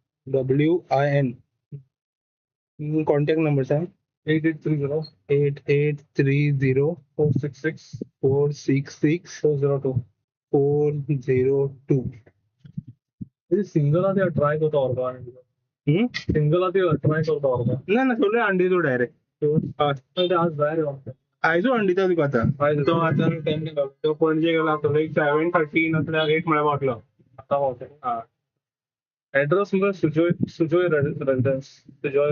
Contact number sir 8830 466 402 ఇది single అది try करता और का single అది try करता और का ना थोड़े अंडी तो डायरेक्ट तो आज बाहेर आयजो अंडी तो आता तो आता टाइम तो पणजे गेला तो लाईक 7:30 नसल्या 8 मला वाटलं आता होते हा एड्रेस म्हणजे Sujoy residence Sujoy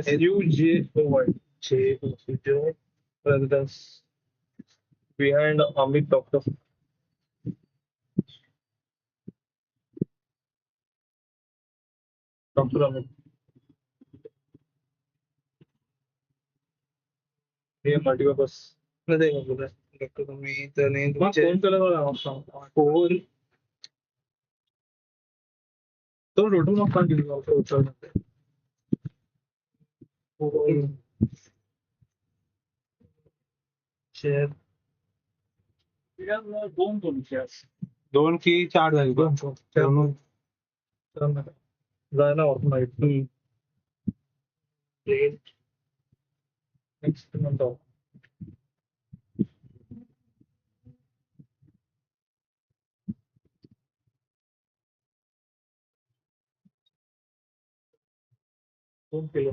SUJOY Sujoy residence behind Amit Doctor. Doctor Amit. ये multipurpose. नहीं देगा बोला. Doctor Amit ने मुझे. कौन चलेगा ना? फोर. तो टोटल मार्क्स कहाँ गिरेगा? उसको शेअर दोन की 4 झाली दोन जायला होत नाही नेक्स्ट म्हणतो दोन किलो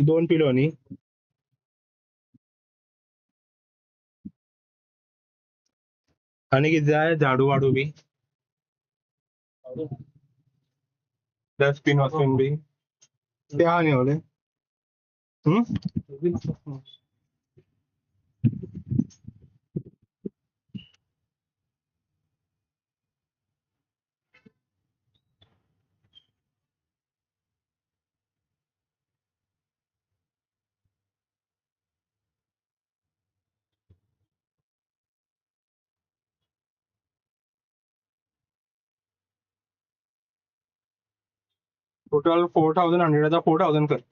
2 पिलोनी आणि किती जाय झाडू वाडू बी डस्टबिन वस्टबिन बी ते हा नाही होले टोटल 4100 4000 कर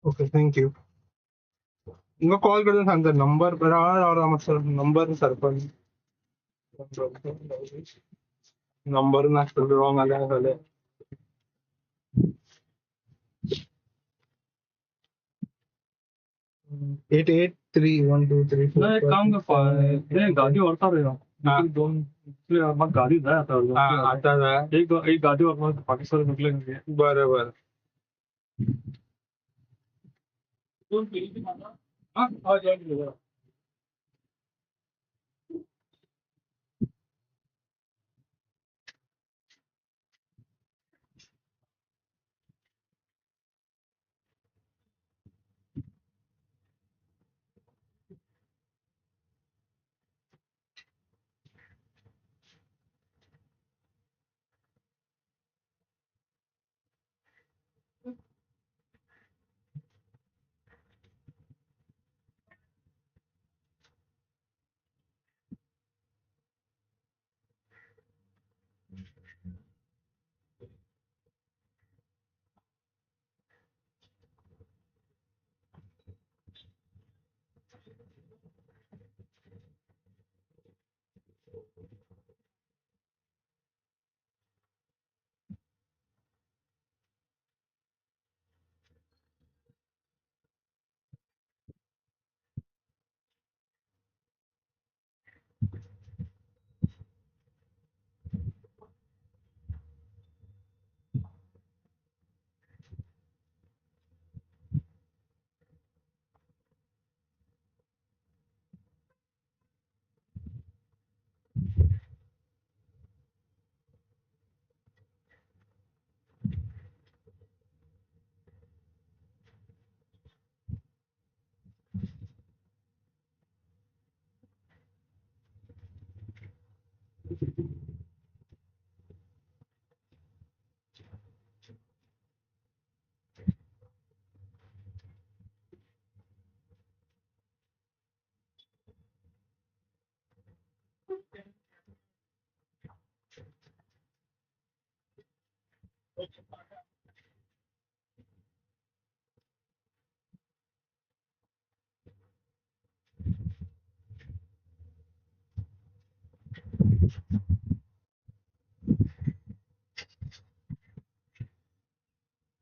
ओके थँक्यू इनका कॉल करते सांगता नंबर बराबर सर नंबर सर पण नंबर नसतो रॉंग आल्या झाले 883123 एक काम कर गाडी वरता रहेगा दोन मग गाडी जाय आता एक गाडीवर पाकिस्तान निघले बरोबर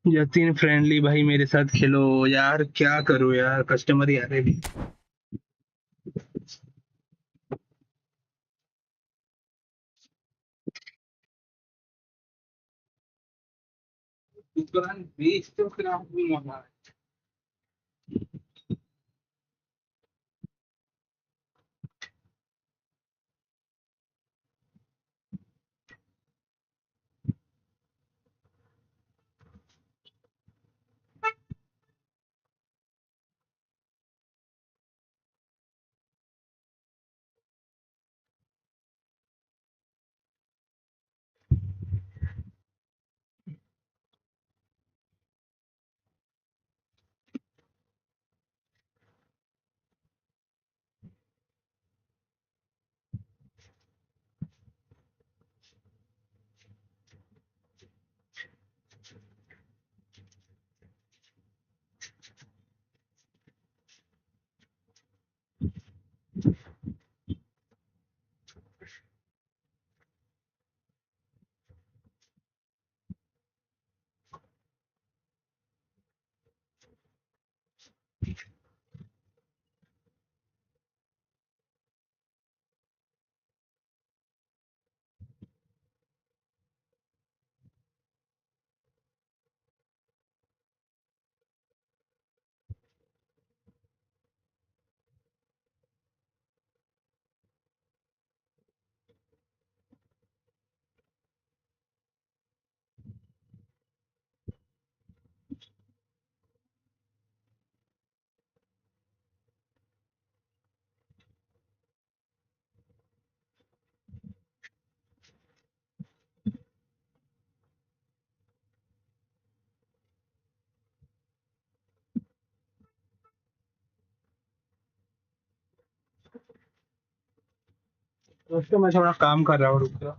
यतीन फ्रेंडली भाई मेरे साथ खेलो यार, क्या करूं यार, कस्टमर ही आ रहे भी। कुरान बेच तो फिर आप भी मंगा। दोस्तों मैं थोड़ा काम कर रहा हूँ, रुक जाओ।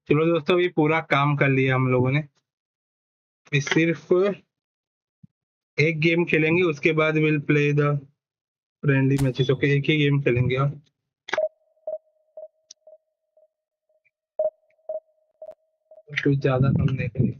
चलो दोस्तों, अभी पूरा काम कर लिया हम लोगों ने। अभी सिर्फ एक गेम खेलेंगे, उसके बाद will play the friendly matches. Okay, एक ही गेम खेलेंगे और कुछ ज्यादा कम नहीं करेंगे।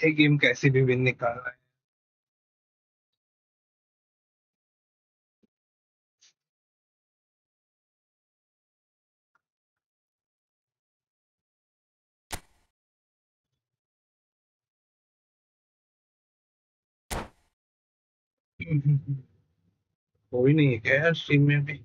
एक गेम कैसे भी विन निकालना है। कोई नहीं है क्या यार स्ट्रीम में भी।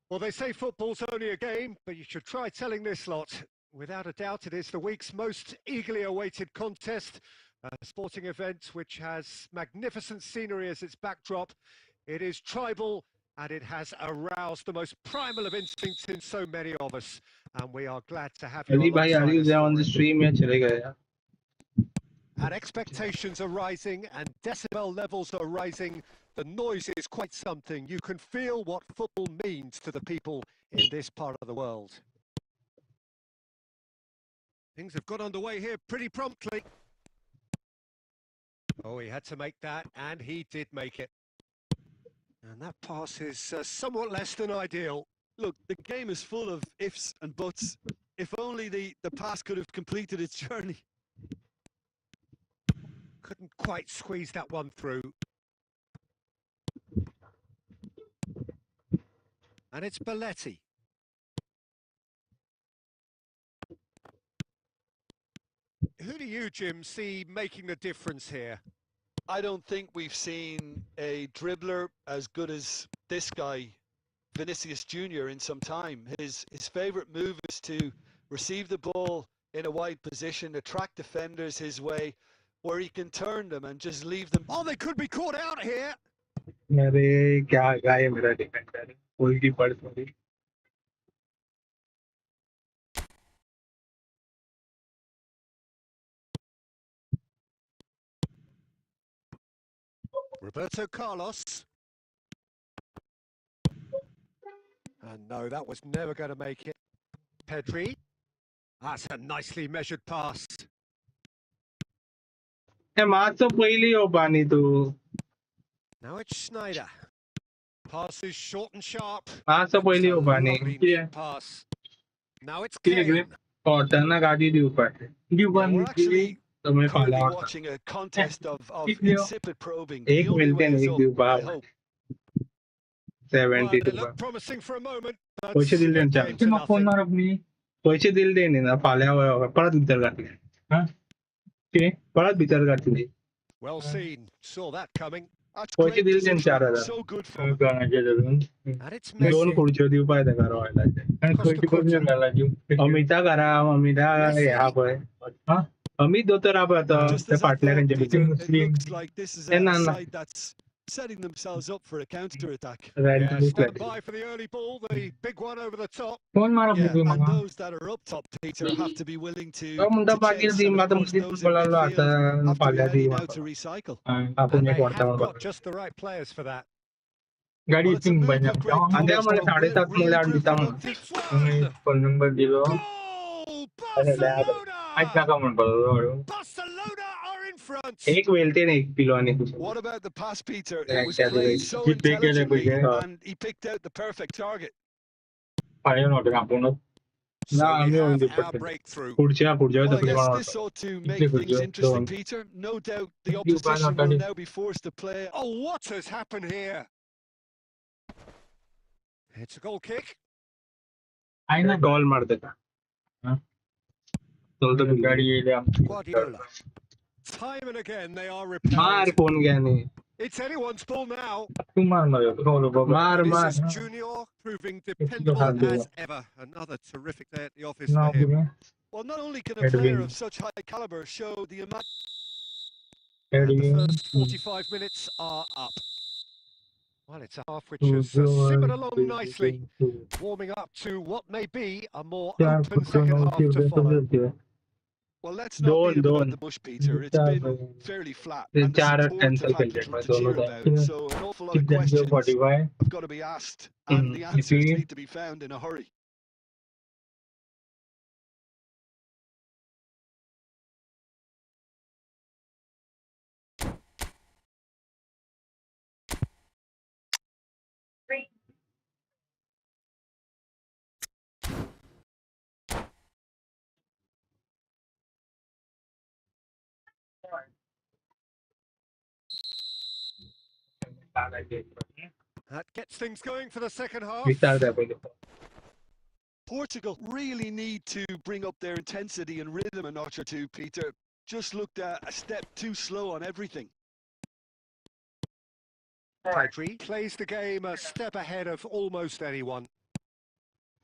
Well, they say football's only a game, but you should try telling this lot. Without a doubt, it is the week's most eagerly awaited contest, a sporting event which has magnificent scenery as its backdrop. It is tribal, and it has aroused the most primal of instincts in so many of us. And we are glad to have you Ali bhai, are alongside you us there for on the it. stream? या चलेगा यार? And expectations are rising and decibel levels are rising. The noise is quite something. You can feel what football means to the people in this part of the world. Things have got underway here pretty promptly. Oh, he had to make that, and he did make it. And that pass is somewhat less than ideal. Look, the game is full of ifs and buts. If only the pass could have completed its journey. Couldn't quite squeeze that one through. And it's Belletti. Who do you, Jim, see making the difference here? I don't think we've seen a dribbler as good as this guy, Vinicius Jr., in some time. His favourite move is to receive the ball in a wide position, attract defenders his way, where he can turn them and just leave them. Oh, they could be caught out here. अरे क्या गाय है मेरा defender, goalkeeper sorry. Roberto Carlos. And no, that was never going to make it. Pedri. That's a nicely measured pass. माझं पहिली हो पाणी तू। Now it's Schneider. Pass is short and sharp. माझं पहिली हो पाणी। Lovely neat pass. Now it's Kane. Cotton ना गाड़ी दी ऊपर। We're actually तो मैं currently पाला watching a contest of insipid probing. The एक only way मिलते is नहीं up, दी I ऊपर। hope. 72 It looked promising for a moment, but पैसे दिल it then came to nothing. पैसे दिल देने ना पाल्या हुआ परत भीतर घातले। हाँ के परत भीतर घातले। Well seen, saw that coming. That's पैसे great दिल then positioning. 4000। So good for him. And it's दोन Messi. खुर्ची दी ऊपर इधर करो वाला है। Costa Curta. अमिता करा अमिता यहाँ पर। हाँ अमित दो तरह पर तो Just ते as I पाटल्या thought, कंचे Peter, बिचे। it looks like this is a ना ना side that's setting themselves up for a counter-attack. Red Yeah, book stand है। by for the early ball, the big one over the top. Yeah, and those that are up top, Peter, have to be willing to मुंडा पाकिल chase, the and of मातम course किसी those in football लो आता midfield have to be पाल्या दी ready now मातम। to recycle. आपको And नहीं they पड़ता have हूँ। got just the right players for that. गाड़ी Well, it's a इतनी move बढ़िया। with great अंदर polish, मुझे but 7:30 will मुझे really आठ prove बीता हूँ। productive. This one! Phone number दिलो। Goal! अरे ले आप। आज ना Barcelona! कम पड़ो। Barcelona are in front. एक वेलते ने एक किलो आने कुछ। What about the pass, Peter? It Right, was yeah, played right. so Keep taking it, intelligently, yeah. and he picked out the perfect target. पाया नोट का पूर्ण। ना So we हमें have उनके our पट्टे। breakthrough. पुरजा Well, तो I फिर guess मानो। this ought to make इतने things पुरजा interesting, तो। Peter. No doubt the You buy opposition not will any- now be forced to play. Oh, what has happened here? It's a goal kick. आई ना गोल मार देता। हाँ। तो गाड़ी ये ले हम। Guardiola. Time and again they are repelled. मार फोन गया नहीं। It's anyone's ball now. तुम मार मार Vinicius Junior proving dependable as ever. Another terrific day at the office for him. Well, not only can a player of such high caliber show the amount. And the first 45 minutes are up. Well, it's a half which has simmered along nicely, warming up to what may be a more open second half to follow. Well, let's not beat about the bush, Peter. It's been fairly flat, and the supports have had little to cheer about. So an awful lot of questions have got to be asked, and the answers need to be found in a hurry. That gets things going for the second half. Portugal really need to bring up their intensity and rhythm a notch or two, Peter. Just looked a step too slow on everything. Pedri plays the game a step ahead of almost anyone.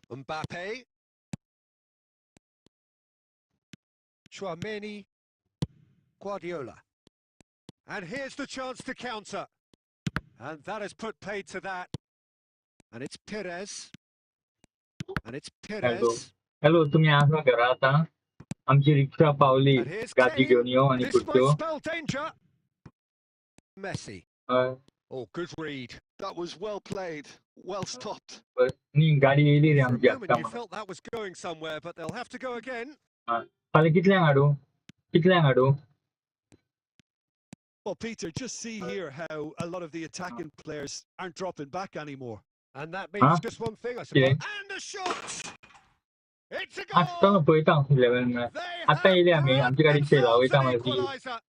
Mbappe. Chouameni. Guardiola. And here's the chance to counter. And that has put paid to that. And it's Perez. And it's Perez. Hello, तुम्ही आहात घरा आता आमची रिक्षा पावली And here's गाडी घेऊन येऊ आणि This might पुढच्या spell danger. Messi. Oh, good read. That was well played, well stopped. नी गाडी येली रे For a आमची moment आता you felt that was going somewhere, but they'll have to go again. फाले कितल्यांक हाडू Well, Peter, just see here how a lot of the attacking players aren't dropping back anymore. And that means just one thing, I suppose. And the shot! It's a goal! पळयता 11 आता येयले आमी आमची गाडी चेला वयता मागीर Equaliser.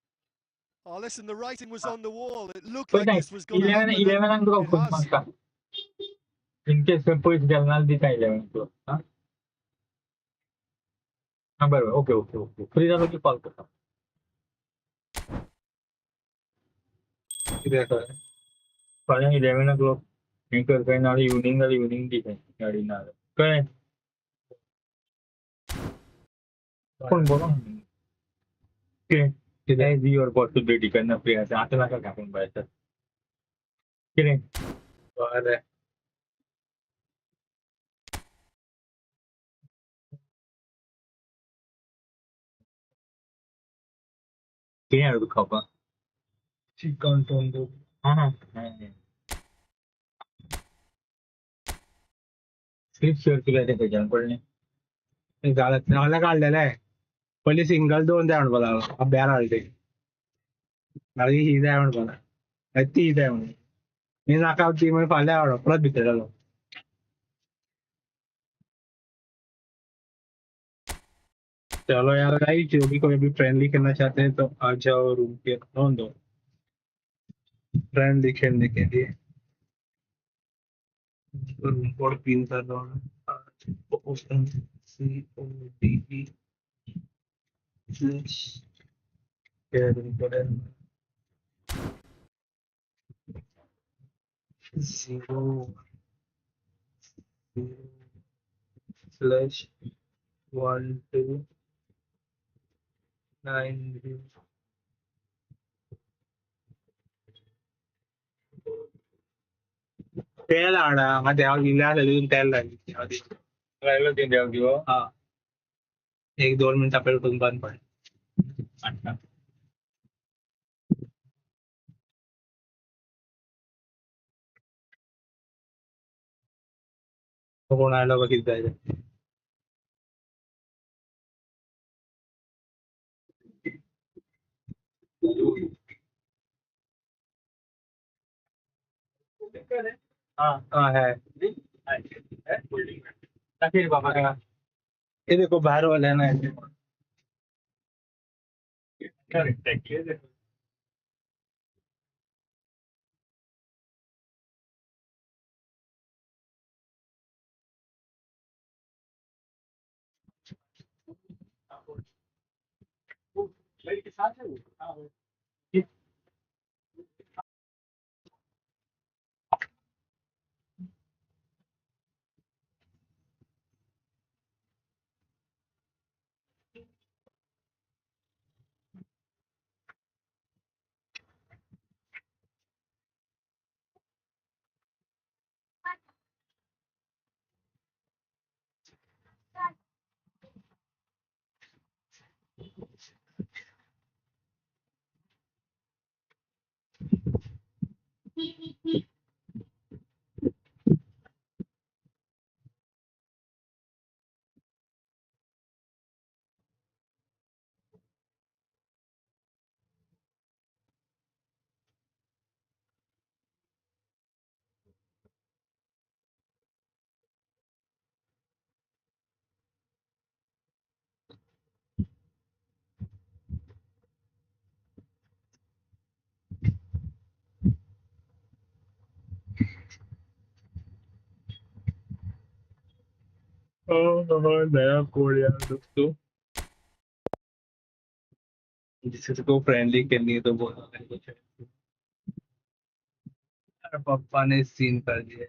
Oh, listen, the writing was on the wall. It looked like this was going to happen. 11 तुका फोन मारता इन केस पयस गेल नाल दिता 11 तुका हां बरोबर ओके फ्री जालो की कॉल करता कितें आसा फाल्यां 11 o'clock हें कर काय नाल्यार इवनिंग दी काय गाडी ना कळ्ळें कोण बोलो कितें दी योर पॉसिबिलिटी केन्ना फ्री आसा आतां नाका कापून भायर कितें बरें कितें हाडू खावपाक चिकन टोंडो हां स्क्रिप्ट शेअर केल्या ते खंयच्यान पडलें नाल्यार काडलेले पयलीं सिंगल 2 जाय म्हणपा लागलो बेर हाडली मागीर ही जाय म्हणपा लागलो ती जाय म्हणून मी नाका ती मागीर फाल्यां हाडप परत भितर जालो चलो यार गाइस जो भी कोई भी फ्रेंडली खेलना चाहते हैं तो आ जाओ रूम के ऑन दो फ्रेंडली खेलने के लिए रूम कोड पिन कर दो CODE रूम कोड 0/129 तेल हाडा मागीर देवाक दिल्या जाल्यार तेल लायली लायलो ती देवाक दिवो हां 1-2 मिनटां पेटून बंद पडलें कोण आयलो काय कितें जाय हाँ है फिर बाबा का ये देखो बाहर वाला है ना नया कोड यार दोस्तों, जिसको फ्रेंडली करनी है तो बोलो मेरे को चाहिए। यार पापा ने सीन कर दिया।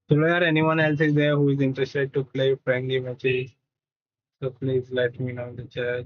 चलो यार, anyone else is there who is interested to play friendly matches, so please let me know in the chat.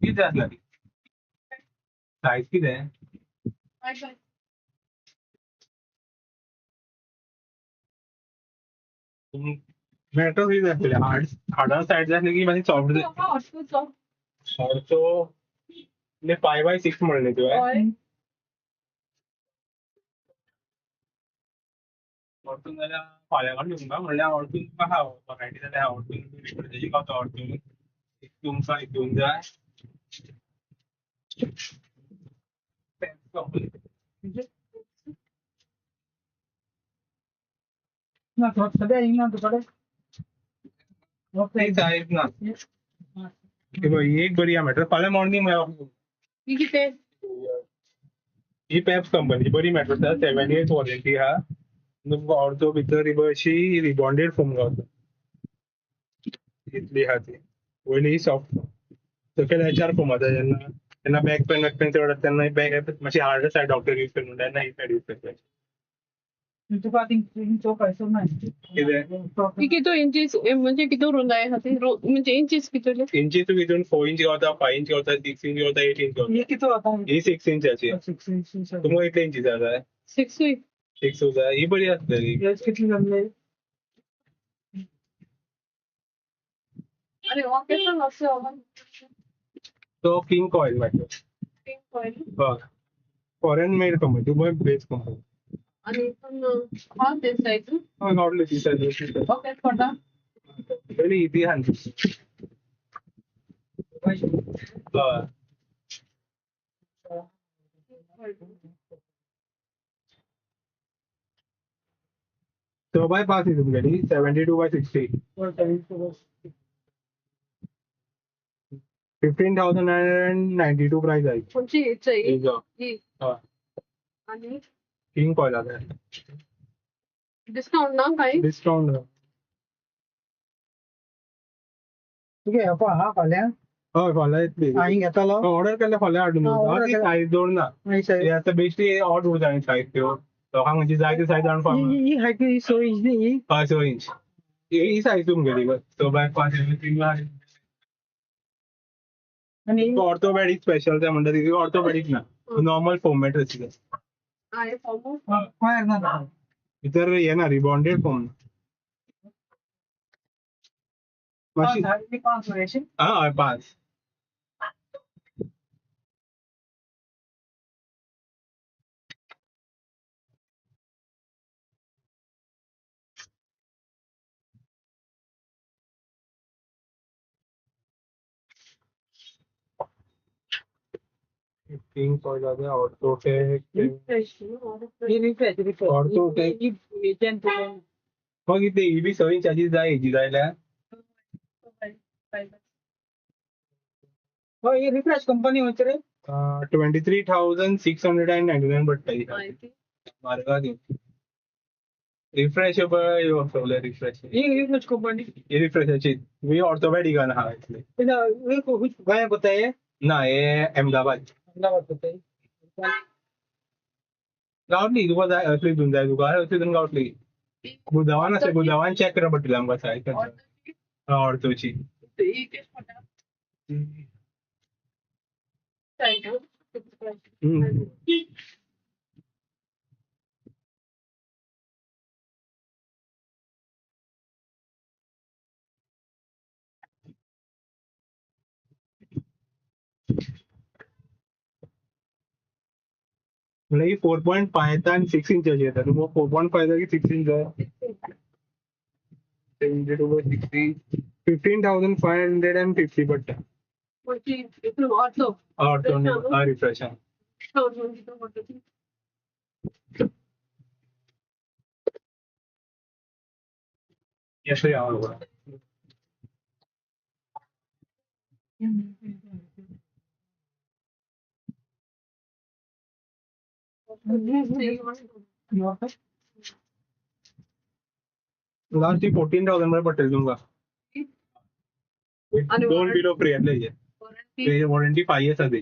किती असला ती साईज किती आहे मेट्रो किती असले हार्डर साईड असले की माझी सॉफ्ट ऑर्थो 5x6 म्हणले तुला ऑर्थून जाल्यार फाल्यां काडून तुमकां म्हणल्यार ऑर्थून तुका आहा वरायटी जाल्यार ऑर्थून तेजी गावता ऑर्थून तुमकां हितून जाय ना सध्या येईना तुकडे साईज ना ही एक बरी आहे मॅटर फाल्यां मॉर्निंग ही पेप्स कंपनी बरी मॅटर 7 years वॉरंटी आहा तुमकां ऑर्थो भितर ही अशी रिबॉन्डेड फोम गावता इतली आहा ती वयली ही सॉफ्ट सकयल HR फोम आसा जेन्ना बॅक पेन चड तेन्ना बॅक मातशी हार्ड सायड डॉक्टर यूज करता तेन्ना ही सायड यूज करता तुका तो पैसा नाही कितें किती इंचीस म्हणजे किती रुंद आहे ते म्हणजे इंचीस किती इंची तू भितर 4 इंच गावता 5 इंच गावता 6 इंच गावता 8 इंच गावता ये किती होता ही 6 इंचाची 6 इंच तुमकां इतले इंची जाय 6 जाय ही बरी आसतली याच किती जमले अरे ऑकेशन असं तो किंग कॉईल मॅटर हय foreign made company Dubai based company आणि पण हा ते साईज हय गावतली ती सायज ओके पडा बरी इजी आहा तो बाय पास आहे तुमगेली 72/60 15,992 प्राइस आहे कोणची ही आणि किंग कॉईल आहे डिस्काउंट ना काही डिस्काउंट तुगे हा फाल्यां हय फाल्यां येतली हांवें घेतलो ऑर्डर केल्यार फाल्यां हाडून order केल्या. सायज दवरना आतां बेश्टी ऑर्डर उरता सायज त्यो लोकांक म्हणजे जाय ती सायज हाडून फावना ही हायट 6 इंच न्ही 6 इंच ही सायज तुमगेली बस 6/5 आणि ऑर्थोपॅडिक स्पेशल ते म्हणटा ती ऑर्थोपॅडिक ना नॉर्मल फोम मॅट्रेस आहे फॉर्म फायर ना भितर हे ना रिबॉन्डेड फोम मातशी 5 वर्षे हय 5 किंग कॉईल आहे ऑर्थोटेक ऑर्थोटेक मग इथे ही बी 6 इंचाची जाय हेजी जायल्यार हो ये रिफ्रेश कंपनी होती रे 23,699 पडटा ही मारगात रिफ्रेशेबल वसवले रिफ्रेश ये रिफ्रेश कंपनी ही रिफ्रेशाची ही ऑर्थोपॅडिकान आहा इतली ये कुछ गया बताइए ना हे अहमदाबाद अहमदाबाद बताइए गावतली तुका जाय असली जाय तुका असली गावतली गुदावान आसले गुदावान चॅक करप पडटलें आमकां सायज ऑर्थोची म्हणजे 4.5 येता आणि 6 इंचाची येता तुमकां 4.5 जाय की 6 इंच जाय 72/60 15,550 पडटा ऑर्थो रिफ्रेशान येशो या लास्ट 14,000 पडटली तुमकां आणि दोन पिलो फ्री आहे warranty वॉरंटी 5 years आहे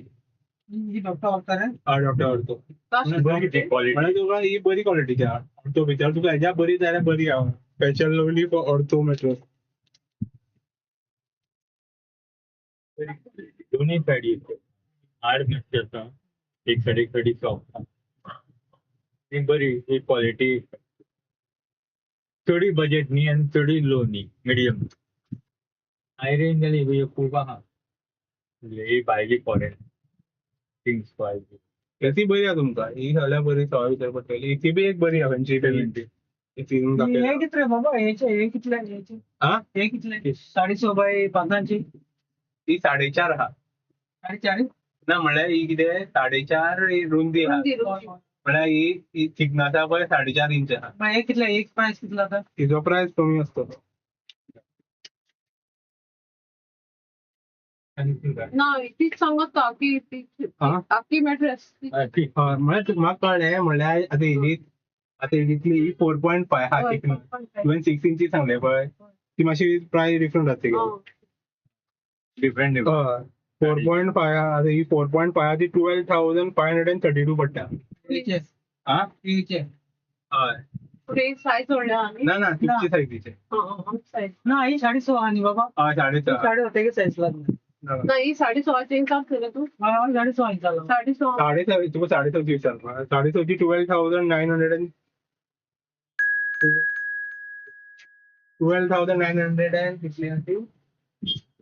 doctor ortho doctor ortho quality. म्हणजे तुका ही बरी क्वालिटीची हा ऑर्थो भितर तुका हेज्या बरी जाल्यार बरी हा special only for ortho metro दोन्ही साईड हार्ड नसते एक साईड सॉफ्ट बरी क्वालिटी चडी बजेट न्ही आनी चडी लो न्ही मिडियम हाय रेंज जाली खूब आहा ही भायली फॉरेन थिंग्स पाहिजे ती बरी हा तुमका ही जाल्यार बरी 6 भितर पडटली ती बी एक बरी हा 20 हे कितले बाबा हे कितले हा हे कितले 650 बाय 5ची ती 4.5 हा 4.5 ना म्हळ्यार ही कितें 4.5 रुंदी हा म्हळ्यार ही थिकनस हा पळय 4.5 इंच हा हे कितले एक प्राइस कितला आता तिचो प्राइस कमी असतो नाही तीच सांगता की आखी मॅट्रेस म्हळ्यार म्हाका कळ्ळें म्हळ्यार आतां हितली 4.5 हा थिकनस तुवें 6 इंची सांगले पळय ती मातशी प्राइस डिफरंट आसता डिफरंट 4.5 आता ही 4.5 ती 12,532 पडटा हा हय पुढे साईज होण्या ना ना तुमची सायझीचे साईज ना ही 6.5 आणि बाबा हय 6.5 साडे होते की साईज लागली नाही 16.5 चेंज केलं तू 6.5 झाला 16.5 तुका 6.5 विचारला 6.5 12,900 कितली ती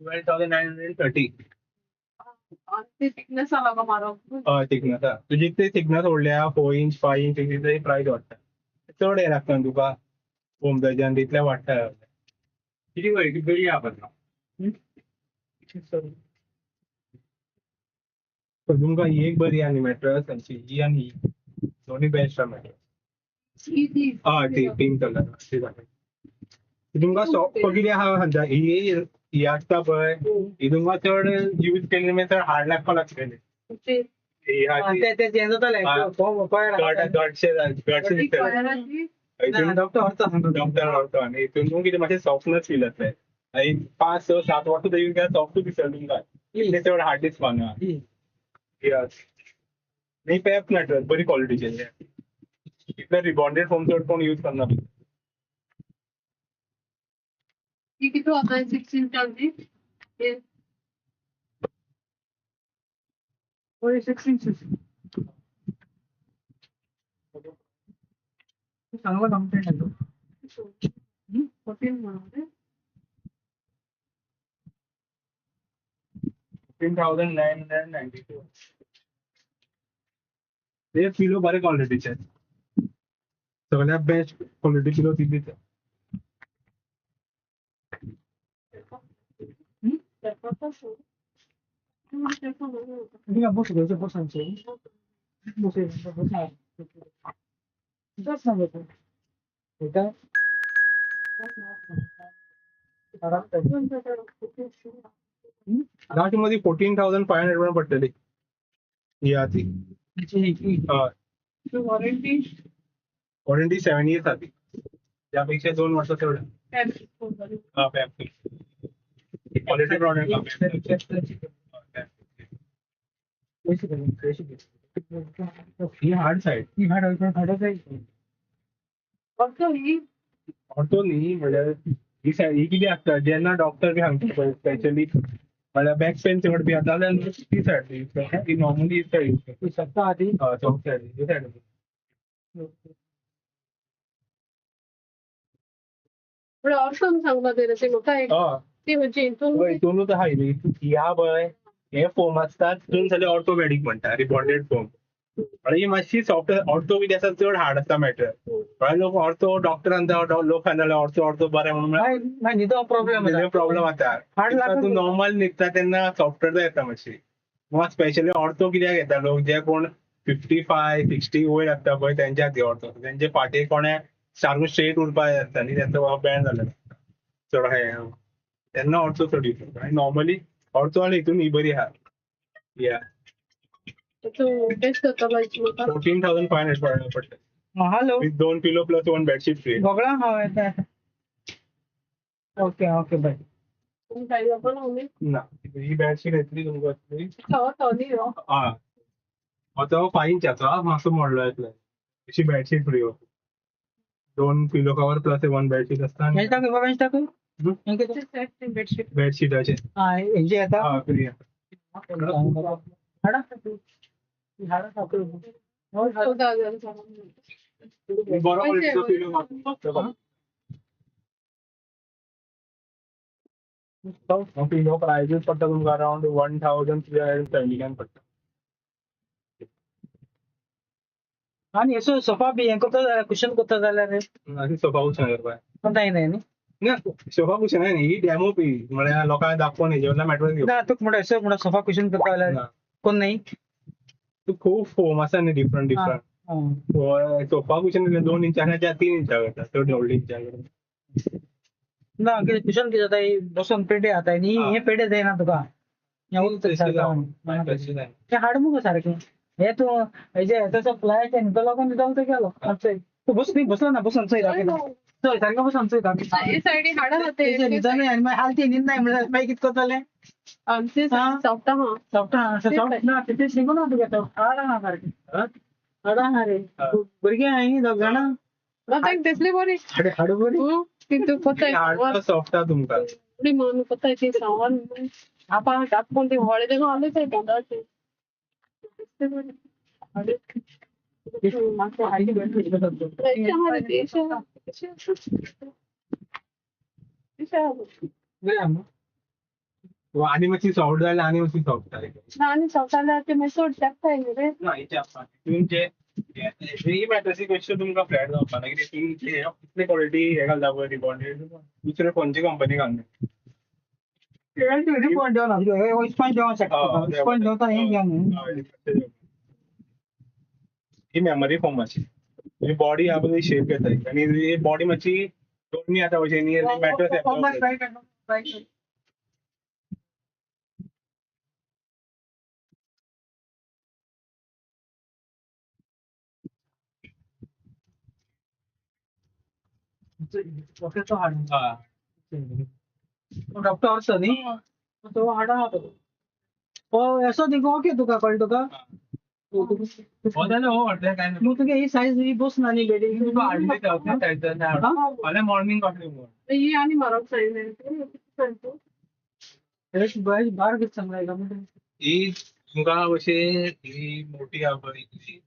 12,930 ते थिकनेस आला का मारो हय थिकनस तुजी ती थिकनस व्हडली 4 इंच 5 इंच ती प्राइस वाडटा चड हे लागता तुका होम पेजान तितले वाडटा किती वय बरी आहा तुमकां ही एक बरी आनी मॅट्रस ही आनी ही दोन्ही बेस्ट आहा मॅट्रस हय ती पिंक कलर ती जाता तुमकां सॉफ्ट कितें आहा सांगता ही आसता पळय ही तुमकां चड यूज केली मागीर चड हार्ड लागपाक लागतली ही आहा ती डॉक्टर डॉक्टर आवडतो आणि हितून कितें मातशें सॉफ्टनेस फील जातलें आणि 5, 6, 7 वर्सां यूज केल्यार सॉफ्ट दिसता तुमकां इतलें चड हार्ड दिसपाक ना नाही पेप मॅट्रस बरी क्वालिटीचे इतले रिबॉन्डेड फोम चड कोण यूज करना ही किती होता 6 इंचांची 6 इंचेस चांगला कंप्लेंट आहे तो 14 म्हणून 15,992 ते पिलो बरे क्वालिटीचे सगळ्यात बेस्ट क्वालिटी पिलो तिथलीच मध्ये 14,500 पडटली ही आती वॉरंटी 7 years आती त्यापेक्षा 2 वर्ष तेवढं क्वालिटी प्रॉडक्ट ही हार्ड साईड ऑर्थो न्ही म्हळ्यार ही कितें आसता जेन्ना डॉक्टर बी सांगता स्पेशली म्हळ्यार बॅक पेन चड बी जाता जाल्यार ती सायड यूज करता ती नॉर्मली ही सायड यूज करता शकता आधी सॉफ्ट सायड ही सायड ऑप्शन सांगता ते ते म्हाका एक ती म्हणजे हितूनूच आहा ह्या पळय हे फोम आसता तितून जाल्यार ऑर्थोपॅडीक म्हणटा रिबॉन्डेड फोम आणि ही मातशी सॉफ्ट ऑर्थो कितें आसा चड हार्ड आसता मॅटर म्हळ्यार लोक ऑर्थो डॉक्टरान लोक सांगता ऑर्थो बरें म्हणून न्हिदो प्रॉब्लेम प्रॉब्लेम जाता तूं नॉर्मल न्हिदता तेन्ना सॉफ्टवेअर जाय येता मातशी मग स्पेशली ऑर्थो कित्याक घेता लोक जे कोण 55, 60 वयर आसता पळय तेंच्या खातीर ऑर्थो तेंचे फाटी कोणे सारको स्ट्रेट उरपाक जाय आसता न्ही तेंचो बँड जालेलो चड हे तेन्ना ऑर्थो चड यूज करता आनी नॉर्मली ऑर्थो आनी हितून ही बरी आहा या 14,500 पडटा hello with 2 pillow plus 1 bedsheet free बगळा ओके ओके बाय काही आपण आम्ही ना ही बेडशीट येतली तुमकां असली तो न्ही ह्यो. हय तो 5 इंचाचो मातसो मोडलो येतलो अशी bedsheet free 2 pillow cover plus 1 bedsheet आसता बेडशीट बेडशीट अशें हेंचे येता हय फ्री हाडा बरो क्वॉलिटीचो पिलो पिलो प्रायसीस पडटा तुमकां अरावंड 1379 पडटा आणि असो सोफा बी हें करता जाल्यार कुशन करता जाल्यार अशी सोफा कुशन करपा कोणता येना न्ही ना सोफा कुशन आहे ही डेमो पी म्हळ्यार लोकांक दाखोवन हेजे वयल्यान मॅटेरियल घेवप ना तुका म्हणटा असो म्हणटा सोफा कुशन करता जाल्यार कोण नाही तू खूब फोम आसा न्ही डिफरंट डिफरंट सोफा कुशन 2 इंचाच्या 3 इंचा करता चड व्हडली इंचा करता ना कितें कुशन कितें जाता बसून पेटे जाता न्ही हे पेटे जायना तुका ते हाड मुगो सारकें हे तू हेजे तसो फ्लायचे न्ही तो लागून तो गेलो तू बसलो ना बसून चोय चोय सारकें बसून चोय हे सायडी हाडा खाते न्हिदले आनी मागीर हालती न्हिदनाय म्हणल्यार मागीर कितें करतले आमचे सॉफ्ट हा सॉफ्ट ना ते निघून ना तुगे हाडा ना सारकें हाडा ना रे भुरगीं आहाय न्ही 2 जाणां ताका दिसली बरी हाड बरी तितू कोताय सॉफ्ट तुमकां थोडी मान कोताय ती सावन आपण टाकून ती व्हडे देखो आले ते तांदळाचे मागच्या हायटी आनी मातशी सॉफ्ट जाल्यार आनी मातशी सॉफ्ट जाली आणि सॉफ्टाला ते मेसोड टाकताय रे तुमचे ही मॅट्रसी पेक्षा तुमकां फ्लॅट जावपा ना कितें कितली क्वॉलिटी हे घालता पळय रिबॉन्डेड दुसरे खंयची कंपनी घालना रिपॉइंट देवना स्पंज देवं शकता स्पंज देवता हें घेवन ही मेमरी फोम मातशी बॉडी ह्या बद्दल शेप येता आनी बॉडी मातशी दोन्ही आता अशें नियरली मॅट्रस तो हाड डॉक्टर असतो न्ही तो हाडा असो दिगो ओके तुका कळ्ळें तुका मग तुगे ही सायज ही बस ना न्ही बेडी मॉर्निंग ही आणि मारक साईज बार कितें सांगला ही तुमकां अशें ही मोठी आहा पळय ही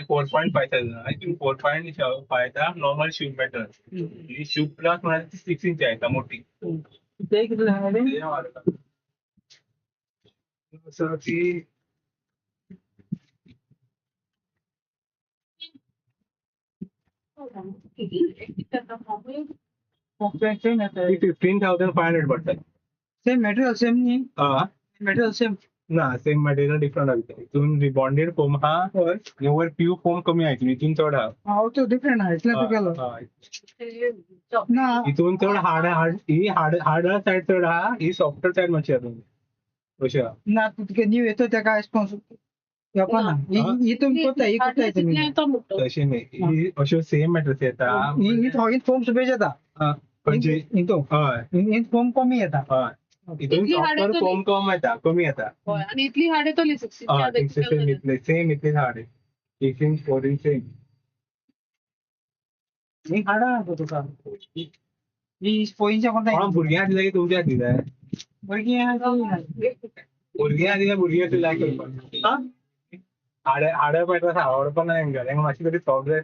4.5 सायज 4.5 नॉर्मल शूज मेटर ही शूज प्लस म्हळ्यार 6 इंच येता मोठी ते कितले सांगले सो ती ती 15,500 पडटा सेम मटेरियल सेम न्ही हय मटेरियल सेम ना सेम मटेरियल डिफरंट आसता हितून रिबॉन्डेड फोम आहा वर प्यू फोम कमी आहा हितून चड आहा हांव तो डिफरंट आहा इतले तो केलो ना हितून चड हार्ड ही हार्ड सायड चड आहा ही सॉफ्टर सायड मातशी आहा अशी आहा ना तुगे न्यू येतो तेका रिस्पॉन्स येवपा ना ही तुमी कोत्ता ही कोत्ताय तुमी तशें न्ही ही अश्यो सेम मॅट्रस येता ही फोम सुबेज येता खंयची हितू हय ही फोम कमी येता हय हितून सॉफ्टर फोम कमी येता आणि इतली हाड येतली सेम इतली हार्ड 6 इंच 4 इंच सेम ही हाडा तुका ही पोयींच्या कोणता भुरग्यां दिल्या की तुमच्या दिल्या भुरगीं भुरग्यां दिल्या भुरग्यां दिल्या करपाक हाडे मॅट्रस आवडपा ना हेंका मातशी तरी सॉफ्ट जाय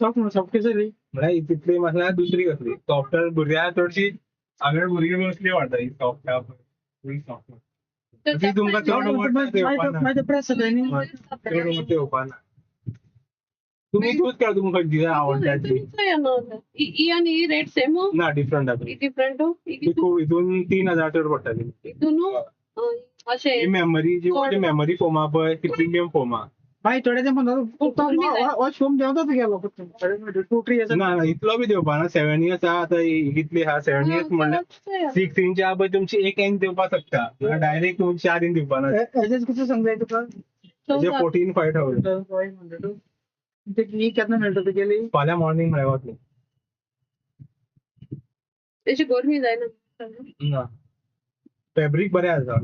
सॉफ्ट कसली म्हळ्यार तितली म्हटल्यार दुसरी कसली सॉफ्टर भुरग्यां चडशी हांवें भुरगीं कसली वाडटा ही सॉफ्ट ती तुमकां चड प्रेस येवपा ना तुम्ही चूज करा तुमकां खंयची आवडटा ही आणि ही रेट सेम ना डिफरंट आहा डिफरंट हितून 3,000 चड पडटली हितून अशें मेमरी जी व्हडली मेमरी फोम आहा पळय ती प्रिमियम फोम आहा भाई थोडे ते म्हणून शोम देवता तुगेलो 2-3 ना इतलो बी देवपा ना 7 इयर्स आहा आतां कितली आहा 7 इयर्स म्हणल्यार 6 इंच आहा पळय तुमची 1 इंच दिवपाक शकता डायरेक्ट तुमी 4 इंच दिवपा ना हेजेच कितले सांगले तुका 14,500 ते ही केन्ना मेळटा तुगेली फाल्यां मॉर्निंग म्हळ्यार वतली तेची गरमी जायना ना फॅब्रिक बरें आसा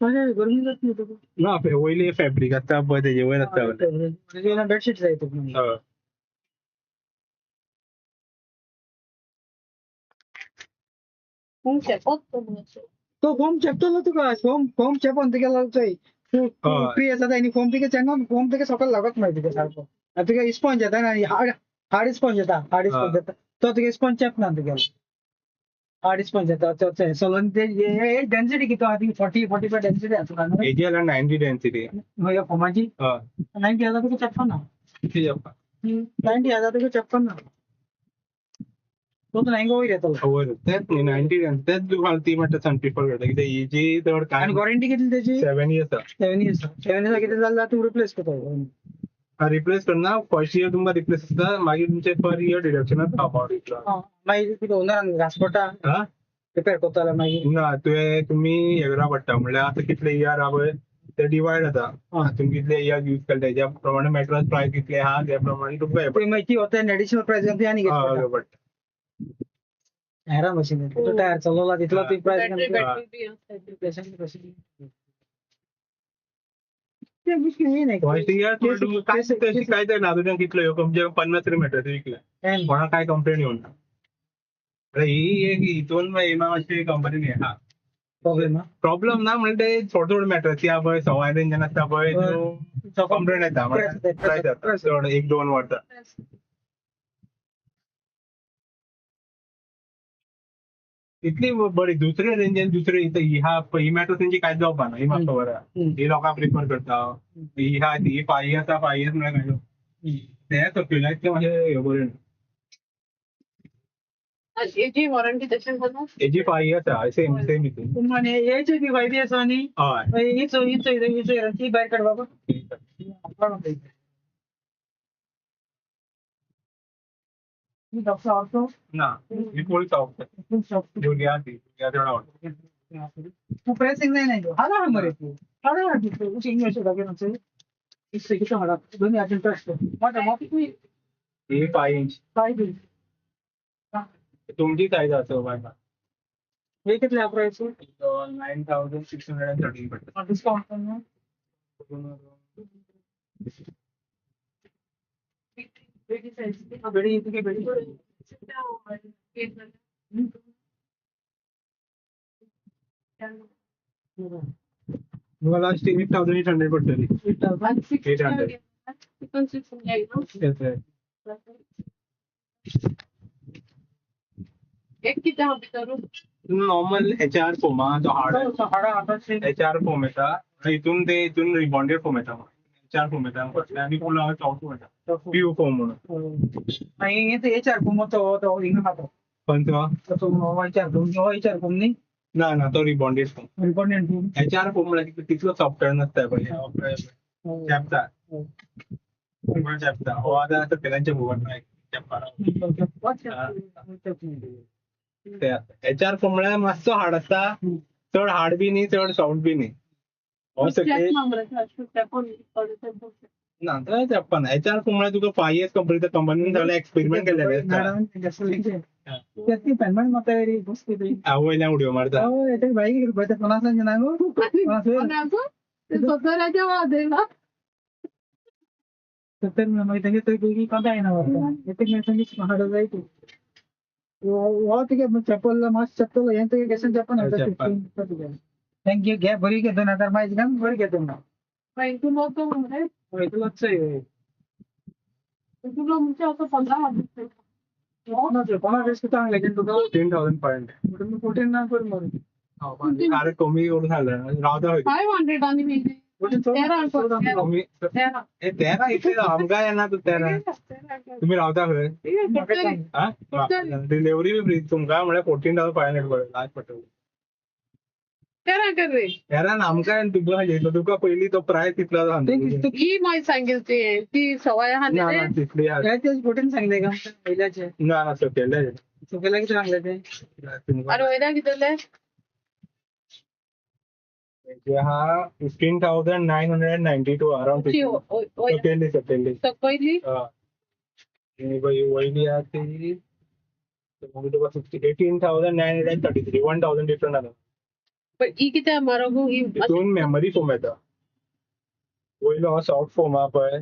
गरमी जात नाही तुका ना वयली फॅब्रिक आसता पळय तेजे वयर आसता बेडशीट जाय तुका हय फोम चेपत तो फॉर्म चेपतलो तुका फॉर्म चेपन तुका लागतोय फ्री आसा आनी फॉर्म तुका चेंगा फॉर्म तुका सकयल लागत माहिती तुका सारको आनी तुका इस्पॉन्ज येता ना हार्ड इस्पॉन्ज येता तो तुका इस्पॉन्ज चेपना तुका हार्ड इस्पॉन्ज येता सोलोन ते डेन्सिटी किती आहा ती 40-45 डेन्सिटी आसा ना हेजी आला 90 डेन्सिटी ह्या फॉर्माची 90 हजार तुका चेपना किती जाता 90 हजार तुका चेपना तो हांगा वयर येतलो वयर तेच 90 तेच तुका ती म्हणटा सन प्रिफर करता कित्याक हेजी चड काय आणि वॉरंटी कितली त्याची 7 इयर्स 7 इयर्स किती जाल्यार तू रिप्लेस करता रिप्लेस करना फर्स्ट इयर तुमकां रिप्लेस आसता मागीर तुमचे पर इयर डिडक्शन आसता अमाउंट मागीर तुका ओनरान घास पडटा रिपेअर करता जाल्यार मागीर ना तुमी हे करपा पडटा म्हणल्यार आतां कितले इयर आहा पळय ते डिवायड जाता तुमी कितले इयर यूज केले तेज्या प्रमाणे मॅट्रस प्रायस कितले आहा त्या प्रमाणे तुमकां हे पडटा माहिती होता एडिशनल प्राइस ती आनी हय पडटा हेरा मशीन तो टायर चलवला तितलो ती प्राइस फर्स्ट इयर तशी कांयच ना तुज्यान कितलो ह्यो कमचे 50 तरी मॅट्रस विकल्या कोणाक काय कंप्लेन येवं ना ही एक हितून मातशी कंपनीन हे आहा प्रॉब्लेम ना म्हणजे ते थोडे थोडे मॅट्रसी आहा पळय सवाय रेंजन आसता पळय त्यो कंप्लेन येता म्हणजे चड 1-2 वर्सां इतली बरी दुसरे रेंजन दुसरे ही मॅट्रस तेंची कांयच जावपा ना ही म्हाका खबर आहा ही लोकां प्रिफर करता ही 5 इयर्स 5 इयर्स म्हणल्यार काय ते सकयल्या इतलें मातशें हे बरें हेजी वॉरंटी तशें जाता हेजी 5 इयर्स आहा सेम हितून माने यायचे ती 5 इयर्स आणि हय हीच ती बाहेर काढ बाबा डॉक्टर ऑर्थो ना ही फुल सॉफ्ट जुलिया चड आवडटा तू प्रेसिंग नाही नाही हाला मरे तू हाला तू उस इंग्लिश लगे ना से इससे कितना हाला दोनों आजन ट्रस्ट मत मत तू ही 5 इंच तुमची साईज आसा बायका हे कितल्या प्राइस 9630 पडटा डिस्काउंट करना बेटी साइज बेटी इतकी बेटी मला लास्ट 8800 पडटली 800 एक किती हा भितर नॉर्मल HR फोम आहा तो हार्ड HR फोम येता हितून रिबॉन्डेड फोम येता HR फोम येता आनी फुल सॉफ्ट फोम येता PU फोम म्हणून आणि हे चार कोम तो इंग खातो खंयचो तो विचार कोम नी ना तो रिबॉन्डेड फोम रिकॉर्डेंट HR फोम म्हणल्यार तितलो सॉफ्ट नसता पळय चेपता चेपता हो आतां सकयल्यांच्या भुवट HR फोम म्हळ्यार मातसो हार्ड आसता चड हार्ड बी न्ही चड सॉफ्ट बी न्ही हो सकयल ना तो चेपना ना HR फोम म्हळ्यार तुका 5 इयर्स कंपनीन सगळे एक्सपेरिमेंट केलेले ती पेमेंट माता रे बसती ती वयल्यान उडयो मारता येते बाईक रुपये 50 जणांगो 70 माहिती आहे ते की काय आहे ना वाटतं येते मी सांगितलं महाराज जाय तू वो तिके चप्पल मस्त चप्पल यांत केसन चप्पल थँक्यू घ्या बरी घेतो 2000 माहिती का बरी घेतो ना तू नव्हतो म्हणजे तुला आहे तुला म्हणजे असं 15 कोणाच चांगले तुका 14500 14 ना कर मग अरे कमी करून झालं रावता 500 आणि मी तेरा इथे आमकां येना तू तेरा तुम्ही रावता खंय डिलिव्हरी बी फ्री तुमकां म्हळ्यार 14500 पडटा लास्ट पडटा तेरा आमकां तुका पयलीं तो प्रायस कितलो ही माहिती सांगेल ती सवय तितली 14 सांगले का पहिल्याचे ना सकयले सकयल्या किती सांगले ते आणि वयल्या कितले हा 15992 अराउंड सकयली पहिली वयली आहा ती 18933 1000 डिफरंट आहा पण ही किती मारो ही हितून मेमरी फोम येता. वयलो सॉफ्ट फोम हा पळय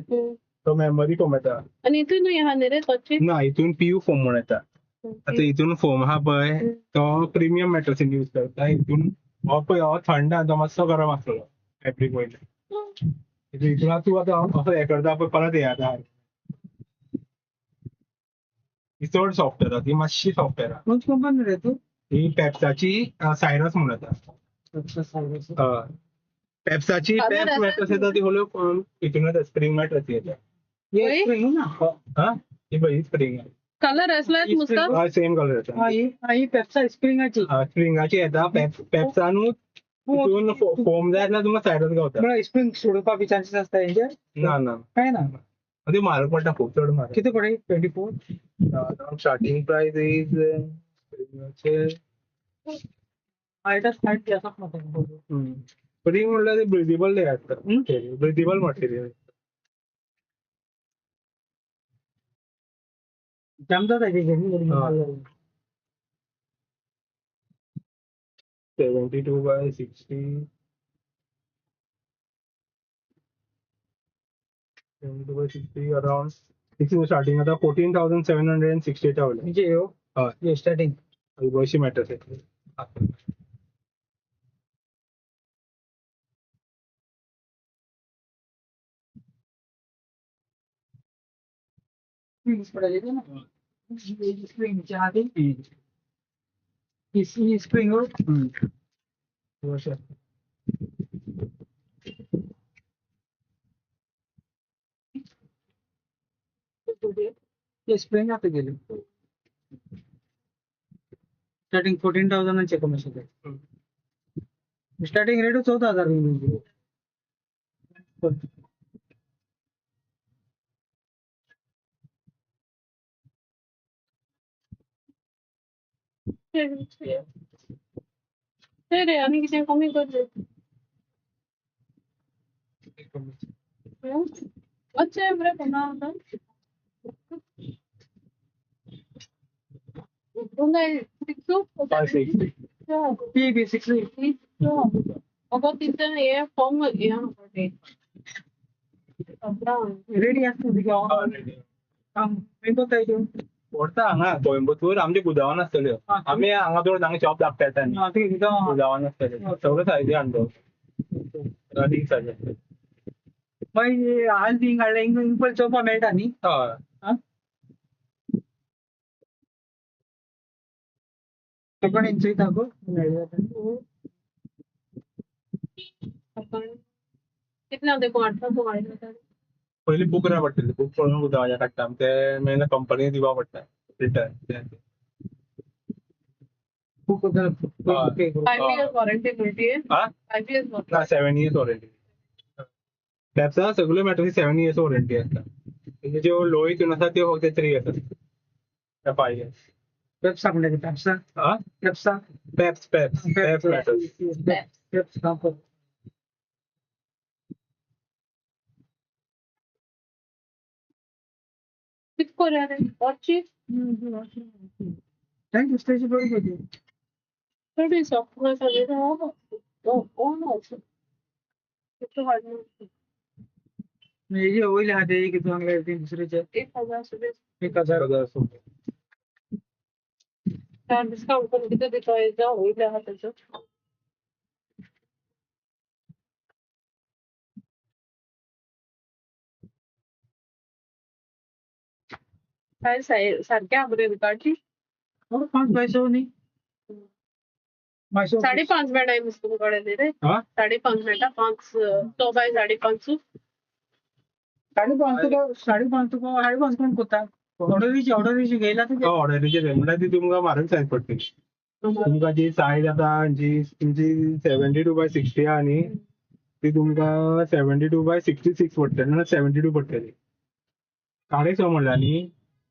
तो मेमरी फोम येता. आणि इथून ह्या रे तोची ना हितून पीयू फोम म्हणून येता. आता हितून फोम हा पळय तो प्रीमियम मॅट्रेसीन यूज करता. हितून हो पळय हो थंड आहा तो मातसो गरम आसतलो फॅब्रीक वयले. हितून तूं आतां असो हें करता पळय परत हें जाता. ही चड सॉफ्ट येता ती मातशी सॉफ्ट येता. खंयची कंपनी रे तू? ही पेप्साची सायरस म्हणून येता. पेप्साची पेप्स मॅट्रेस येता ती हॉलो हितून येता स्प्रिंग मॅट्रेस येता. ये स्प्रिंग ना हा ही पळय ही स्प्रिंग आहे. कलर असला मुस्ता हा सेम कलर येता. ही पेप्सा स्प्रिंगाची स्प्रिंगाची येता पेप्सानूच हितून फोम जाय जाल्यार तुमकां सायरस गावता. बरं स्प्रिंग सोडपा बी चान्सेस असता हेंचे? ना ना काय ना ती म्हारग पडटा खूब चड म्हारग. किती पडे 24 स्टार्टिंग प्राइस इज स्प्रिंगाचे आयटस फाइट आसा मते स्प्रिंग म्हणल्यार ते ब्रिदेबल हे आसता. Breathable material. जमता ताजे घेऊन 72/60 72/60 अराउंड स्टार्टिंग आता 14,768 आवले. म्हणजे हे स्टार्टिंग बशी मॅट्रेस येतली. पडायचे ना स्प्रिंगच्या आधी ही स्प्रिंग स्प्रिंग आता गेली स्टार्टिंग 14,000 चे कमी शकते. स्टार्टिंग रेट 14,000 रे आणि किती कमी करते अच्छा बरे पुन्हा होता पुन्हा 560 PB 60 अगं तिथं हे फॉर्म हे रेडी असतो व्हरता हांगा कोयंबतूर आमचे गुदावान आसतल्यो. आमी हांगा दोन हांगा शॉप धाकटे येता गुदावान आसतले सगळे सायजी हाडलो रनिंग सायजी. मागीर आज थिंग हाडलें हिंग पळय चोवपा मेळटा न्ही. हय पण चोयता गो कितल्या देखो 800 वाडे पयलीं बूक करपा पडटली. बूक करून गुदावाच्या काडटा ते मागीर कंपनी दिवपा पडटा रिटर्न. खूप 5 years वॉरंटी मिळते 5 years ना 7 years वॉरंटी. पेप्सा सगळ्यो मॅट्रेसी 7 years वॉरंटी आसता. तेजे ज्यो लो हितून आसा त्यो फक्त 3 years आसता 5 years. पेप्सा म्हणजे पेप्सा पेप्सा पेप्स मॅट्रेस. पेप्सा कितको रे वॉची थँक्यू स्टेज बरी होती. थोडी सॉफ्टवेअर सगळे ओन ऑल्सो किती वाढलं हे होईल हा ते किती चांगले दुसरीचे 1000 सुद्धा 1,000 त्या डिस्काउंट पण किती देतोय जा होईल हा त्याचं काय सारख्या बरे रिकार्डची 5 पैसे नाही 5.5 बेटा आहे तुमकडे रे 5.5 बेटा 500 बाय 5.5 5.5 कोण कोता ऑर्डरीची घ्यायला ऑर्डरीचे म्हणल्यार ती तुमकां म्हारग सायज पडटली. तुमकां जी सायज आसा जी तुमची 72/60 आहा न्ही ती तुमकां 72/66 पडटली ना 72 पडटली. 6.5 म्हणल्यार न्ही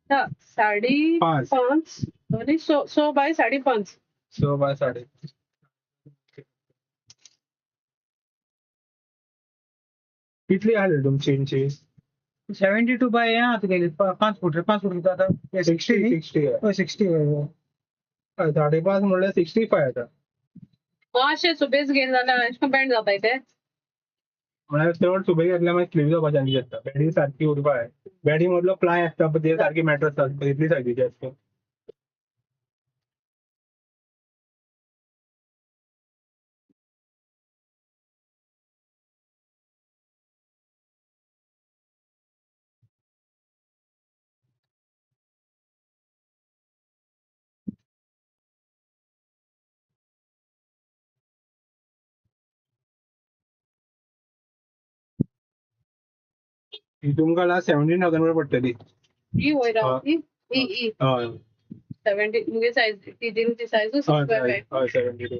5.5 आणि 100 बाय 5.5 100 बाय 5.5 कितली आसली तुमची इंची 72 बाय आता गेली 5 फूट आता 60 60 60 5.5 म्हणल्यार 65 येता. मातशें सुबेज घेयन जाल्यार अशें करून बँड जाताय ते. म्हळ्यार चड सुबेज घातल्यार मागीर स्लीप जावपाची चान्सीस आसता. बॅडी सारकी उरपा जाय. बॅडी मदलो प्लाय आसता पळय ते सारकी मॅटर आसता तितली सायजीची आसता. ही तुमकां लास्ट 17,000 पडटली. ही वयर ती ही हय 70 मुगे सायज ती सायज हय 72.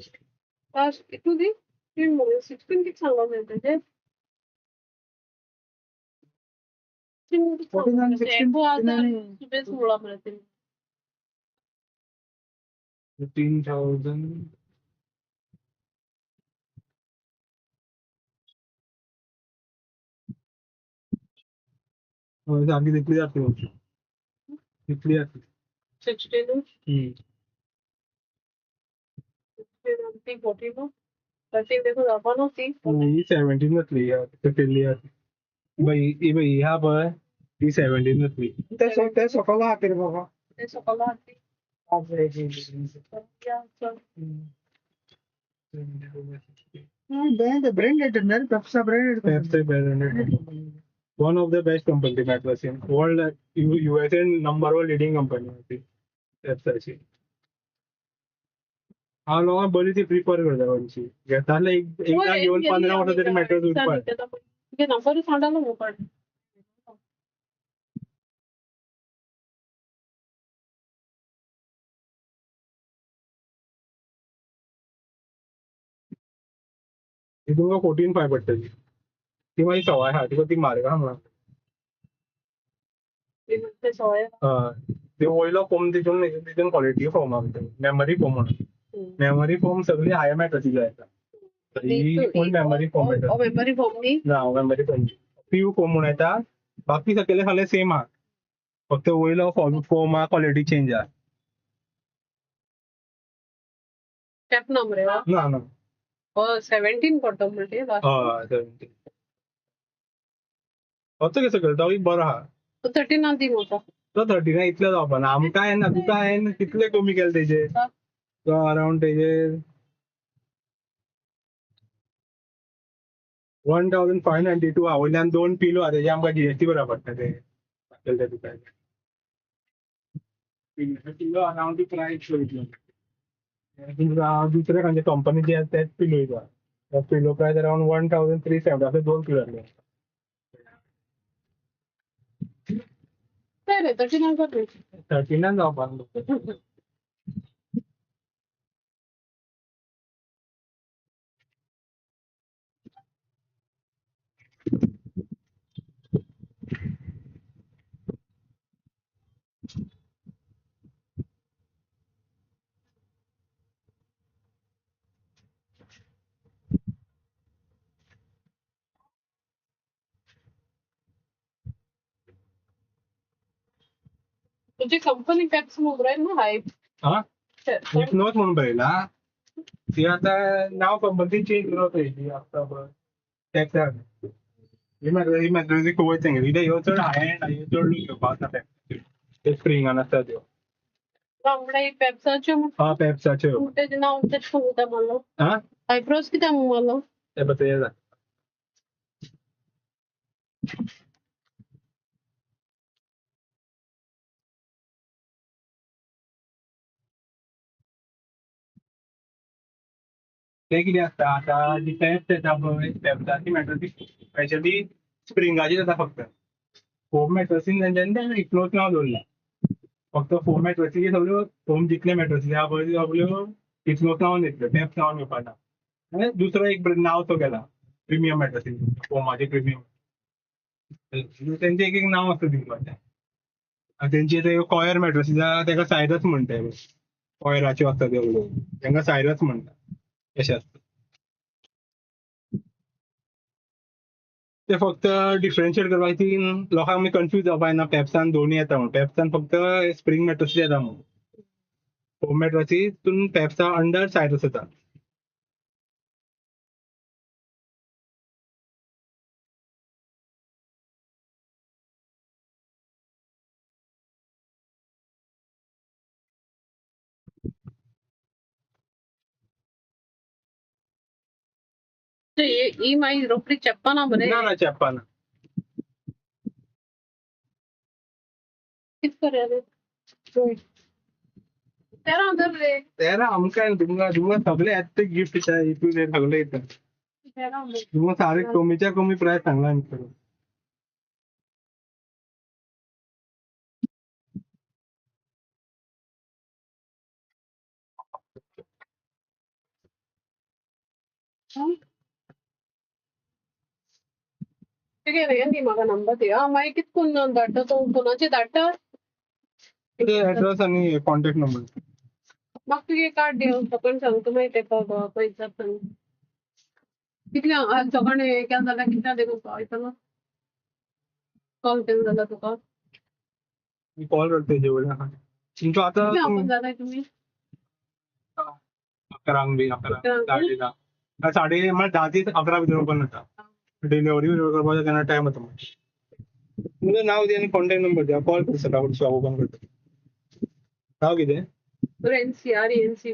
लास्ट तू दी 16 किती सांगला तेजे. 14 आणि 16 सुबेज मुळा मरे ते. 15,000. हय सारकी तितली जातली. तितली जातली. 16 ती 14 13 देखो जावपा ती. ही 17 जातली. केल्ली ही पळय ही आहा पळय ती 17 जातली. ते सकल आहा रे बाबा. ते सकाळ ती. ब्रँडेड ना पेप्सा branded. One of the best company mattress in world. USA number one leading company होती पेप्साची. हांव लोकांक बरी ती प्रिफर करता खंयची घेता जाल्यार एकदां घेवन 15 वर्सां तरी मॅट्रेस उरपा जाय. तुगे नंबर सांगला मोबाईल. ती तुमकां 14,500 पडटली. ती मागीर सवाय आहा तुका ती म्हारग आहा म्हणून. ते सवय. ते वयलो फोम तितून क्वॉलिटी फोम आहा मेमरी फोम म्हणून. मेमरी फोम सगळी हायर मॅट्रेसीची येता. ही फुल मेमरी फोम येता. मेमरी फोम नी ना मेमरी फोम पीयू फोम म्हणून येता. बाकी सकयले सगळे सेम आहा फक्त वयलो फोम आहा क्वॉलिटी चेंज आहा. स्टेप नंबर आहे ना ना 17 पडतो म्हणजे हय 17. होतो कसो करता बरो आहा. 13 दी म्हाका. तो 13 इतले जावपा ना आमकां येना तुका हांवें कितले कमी केले तेजे. तो अरावंड तेजे 1,592 आहा. वयल्यान 2 पिलो आहा तेजे आमकां जीएसटी भरपा पडटा ते दाखयले तुका. पिलो अरावंड दी प्रायस वयतलो. दुसरे खंयचे कंपनी जे आसा तेच पिलो दिता. पिलो प्रायस अरावंड 1,370 असे 2 पिलो आसले. काय रे 13 कर 13 जावपा न्हू. तुझी कंपनी टॅक्स मोबाईल ना हाय. हा हिप्नोस म्हणून पळयला. ती आतां नांव कंपनी चेंज करून पळयली आतां पळय टॅक्साक. ही मॅट्रेसी खूब वयता तेंगे कित्याक ह्यो चड हाय एंड ह्यो चड लोक घेवपा वचना ते स्प्रिंगान आसता त्यो. बांगडे पेप्साचे हा पेप्साच्यो. तेजे नाव तेच कोणता मारलो. हा आयब्रोज कित्याक मारलो. ते पळय ते जाता. ते कितें आसता आतां जी पेप्स येता पळय पेप्साची मॅट्रेसी स्पेशली स्प्रिंगाची येता फक्त. फोम मॅट्रेसीन तेंच्यांनी हिप्नोस नांव दवरला. फक्त फोम मॅट्रेसी सगळ्यो फोम जितले मॅट्रेसी आहा पळय त्यो सगळ्यो हिप्नोस नांवान येतल्यो पेप्स नांवान येवपा ना. आनी दुसरो एक नांव तो केला प्रिमियम मॅट्रेसी फोमाचे प्रिमियम. तेंचे एक नांव आसता दिवपाचें. आनी तेंचे ते कॉयर मॅट्रेसीस आहा तेका सायरस म्हणटाय. कॉयराच्यो आसता त्यो तेंका सायरस म्हणटा अशें आसता. ते फक्त डिफरन्शिएट करपाक ती लोकांक आमी कन्फ्यूज जावपा जायना पेप्सान दोन्ही येता म्हणून. पेप्सान फक्त स्प्रिंग मॅट्रेसी येता म्हणून. फोम मॅट्रेसी तितून पेप्सा अंडर सायरस येता. ఈ మై రొప్పి చెప్పనా మరే ना ना చెప్పాను किस कर रहे तेरा उधर रे तेरा हमका दूंगा दूंगा सगळे आहेत गिफ्ट इथून सगळे येतात तेरा उधर दूंगा सारे कमीच्या कमी प्राइस सांगला आम्ही करू ठीक आहे रे नी मगा नंबर दे माई कितकून धाडटा तो कोणाचे धाडटा ते ऍड्रेस आणि कॉन्टॅक्ट नंबर म्हाका तुगे कार्ड दिवन सकण सांगता मागीर तेका पयसा सांग कितल्या सकाळी हे केलें जाल्यार कितल्या देखून वयतलो कॉल केलो जाल्यार तुका मी कॉल करते जेवढ्या तुमचं आता कितल्या आपण जाताय तुम्ही 11 बी 11 साडे मला 10 ते 11 भितर ओपन होता डिलिव्हरी करपाचा त्यांना टाइम होता तुमचं नाव द्या आणि कॉन्टॅक्ट नंबर द्या कॉल कर सकाळ शॉप ओपन करतो नाव किती RENCY RENCY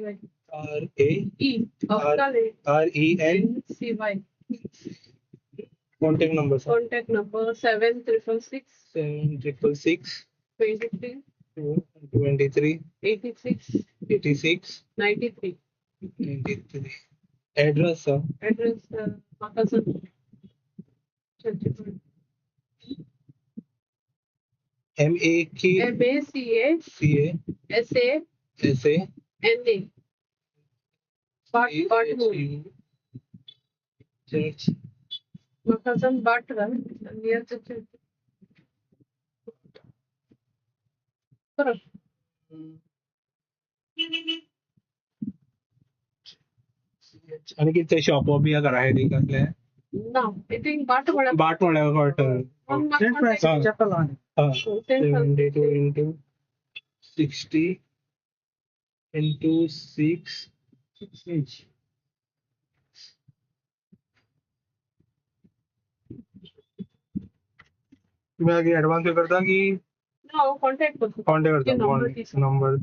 contact number contact number 7666 7666 23 23 86 86 93 93 address म्हाका सांग MACA SA चर्च म्हाका सांग बाट नियर चर्च आणि किती शॉप बी करा आहे कसले ना आय थिंक बाट म्हणा बाट म्हळ्यार कळटलें चप्पल लावन 72 into 60 into 6 inch तुम्ही आधी ऍडव्हान्स पे करता की ना कॉन्टॅक्ट करतो कॉन्टॅक्ट नंबर करता नंबर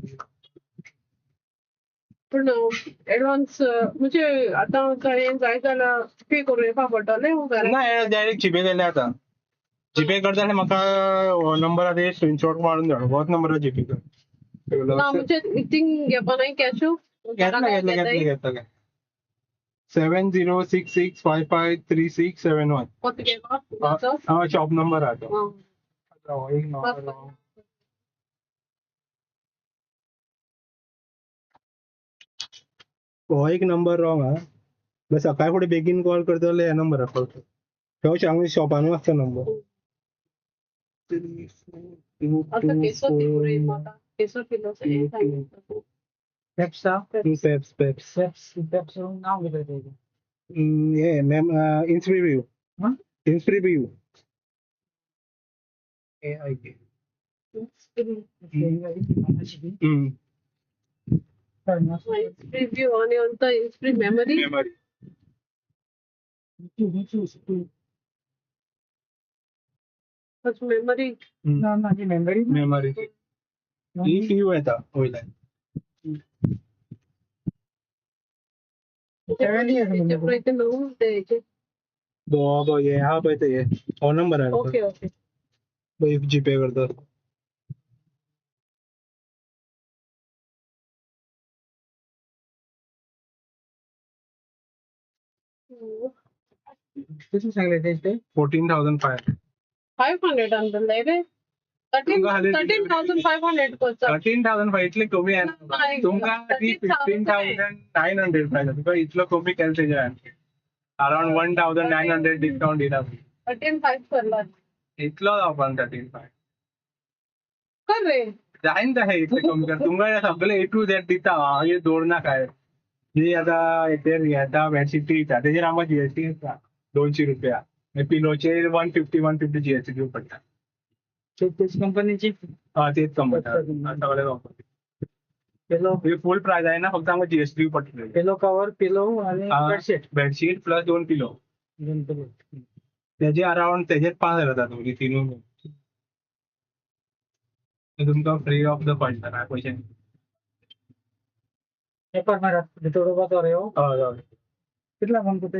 पण ऍडव्हान्स म्हणजे आता काय जाय जाल्यार पे करून येवपा पडटलें नाही डायरेक्ट जीपे केले आता जीपे करता जाल्यार म्हाका नंबर आधी स्क्रीनशॉट मारून धाड होच नंबर जीपे कर ना म्हणजे थिंग घेवपा नाही कॅशू घेतला 7066553671 कोत घेवपा शॉप नंबर हा तो एक हो एक नंबर रॉंग हा बस सकाळी फुडें बेगीन कॉल करता जाल्यार ह्या नंबरार कॉल कर तो सांग शॉपानूच आसता नंबर केसो किलो पेप्सा पेप्स नाव कितें तेजें हे मॅम इन्स्प्रिव्यू AIK रिव्यू आणि अंत इन्स्प्री मेमरी मेमरी मेमरी ECU येता वयल्यान 70 दो ये हा पळय ते हो नंबर आहे ओके ओके जीपे करता किती सांगले तेचे 14,500 500 आणले रे 13,500 कोचा 13,500 इतले कमी आहे तुमका 15,900 पाहिजे तुका इतलो कमी केलं तेच्या अराउंड 1,900 डिस्काउंट दिला 13,500 करला इतलो जावपाक 13,500 कर रे जाईन हे इतले कमी कर तुमका सगळे A to Z दिता हे दौडना काय जी आता येता बेडशीट दिता तेजेर आमकां GST आसा 200 रुपया पिलोचे 150 GST दिवंक पडटा तेच कंपनीची तेच कंपनी सगळे कंपनी पिलो फुल प्राइस आहे ना फक्त आमकां GST दिवंक पडटले पिलो कवर पिलो आणि बेडशीट प्लस 2 पिलो तेजे अराउंड तेजेर 5,000 जाता दोन्ही तीन तुमकां फ्री ऑफ द फंड काय पैसे पेपर मारा थोडं बघा रे हो हय कितला फोन करता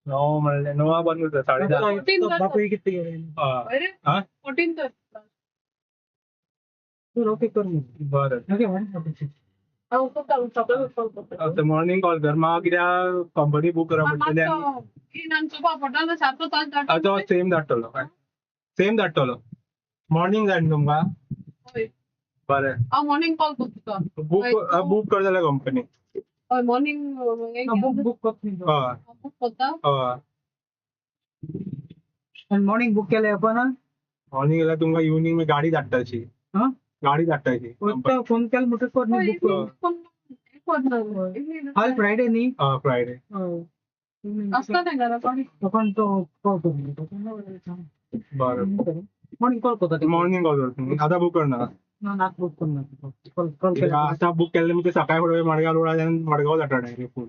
9 म्हणले 9 बंद होतं 10:30. बापू किती गेले अरे हा 14 तर ओके कर मग बरं ओके म्हणून हांव करता सकाळी कॉल करता मॉर्निंग कॉल कर म्हाका कित्याक कंपनी बूक करप पडटली आनी इनांचो पापडान 7 तास धाडटा तो सेम धाडटलो काय सेम धाडटलो मॉर्निंग जाय न्ही तुमकां हय बरें हांव मॉर्निंग कॉल करता तुका बूक कर जाल्यार कंपनी हय मॉर्निंग बुक कर हय बूक करता हय आणि मॉर्निंग बुक केलं आपण मॉर्निंग जाल्यार तुमकां इवनिंग गाडी धाडटाची हा गाडी धाडटाची फोन केला म्हणटच कर न्ही बुक आज फ्रायडे न्ही फ्रायडे असता तेंगा आपण तो कॉल करू बरं मॉर्निंग कॉल करता मॉर्निंग कॉल कर आतां बूक करनाका नाक बुक करना कॉल केला आतां बूक केलें म्हणजे सकाळी फुडें मडगांव रोड आनी मडगांव धाडटा डायरेक्ट फूल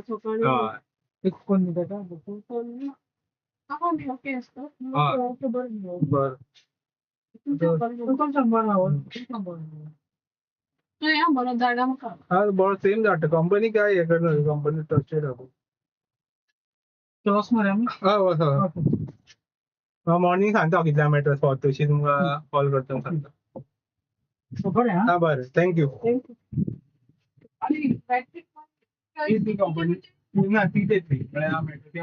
सकाळी हय एक कोण नाही का हांव मी ओके असता बरं कोण सांभाळ तुवें हांव बरो धाडा म्हाका हा बरो सेम धाडटा कंपनी काय हे करना कंपनी ट्रस्टेड आहा क्रॉस मारया हय मॉर्निंग सांगता हांव कितल्या मेटर्स पावता तशी तुमकां कॉल करता सांगता बरें हा बरें थँक्यू आनी ती कंपनी ना ती येतली म्हळ्यार हांव मेट्रो ती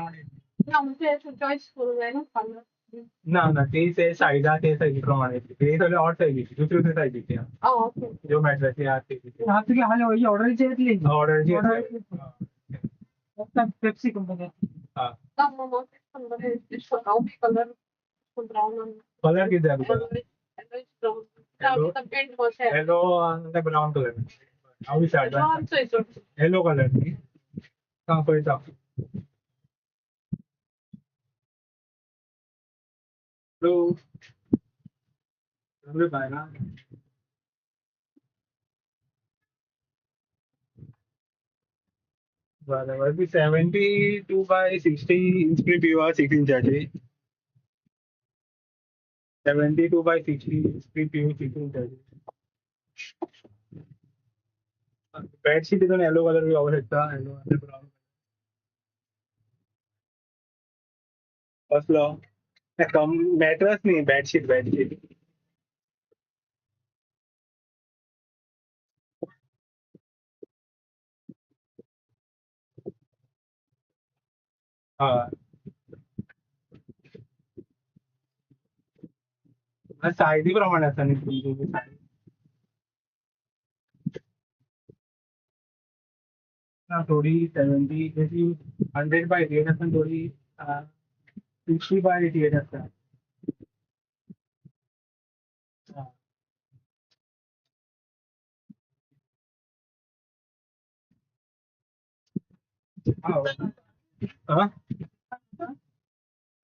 म्हणजे चॉयस करूंक जाय ना ना ते सायडा ते सायडी प्रमाणे ते सगळे ऑड सायडीची दुसरे सायडीची ओके ज्यो मेट्राची आहा ते हा तुझी हाल ऑर्डरची येतली ऑर्डरची पेप्सी कंपनी हा हांव बी कलर ब्रावन कलर किती जाय तुका पेंट कशें येलो आनी ब्रावन कलर हांव विचारता येलो कलर न्ही सांग पळयता हॅलो भायला बरं 72/60 इंच प्रिव्यू आहा 6 इंचाची 72/60 इंच प्रिव्यू 6 इंचाची बेडशीट हितून येलो कलर बी वापरूं शकता येलो आनी ब्रावन कसलो मॅट्रस न्ही बेडशीट हय सायजी प्रमाणे आसा न्ही तुमची थोडी 70 जशी 100/88 आसा थोडी 60/88 आसा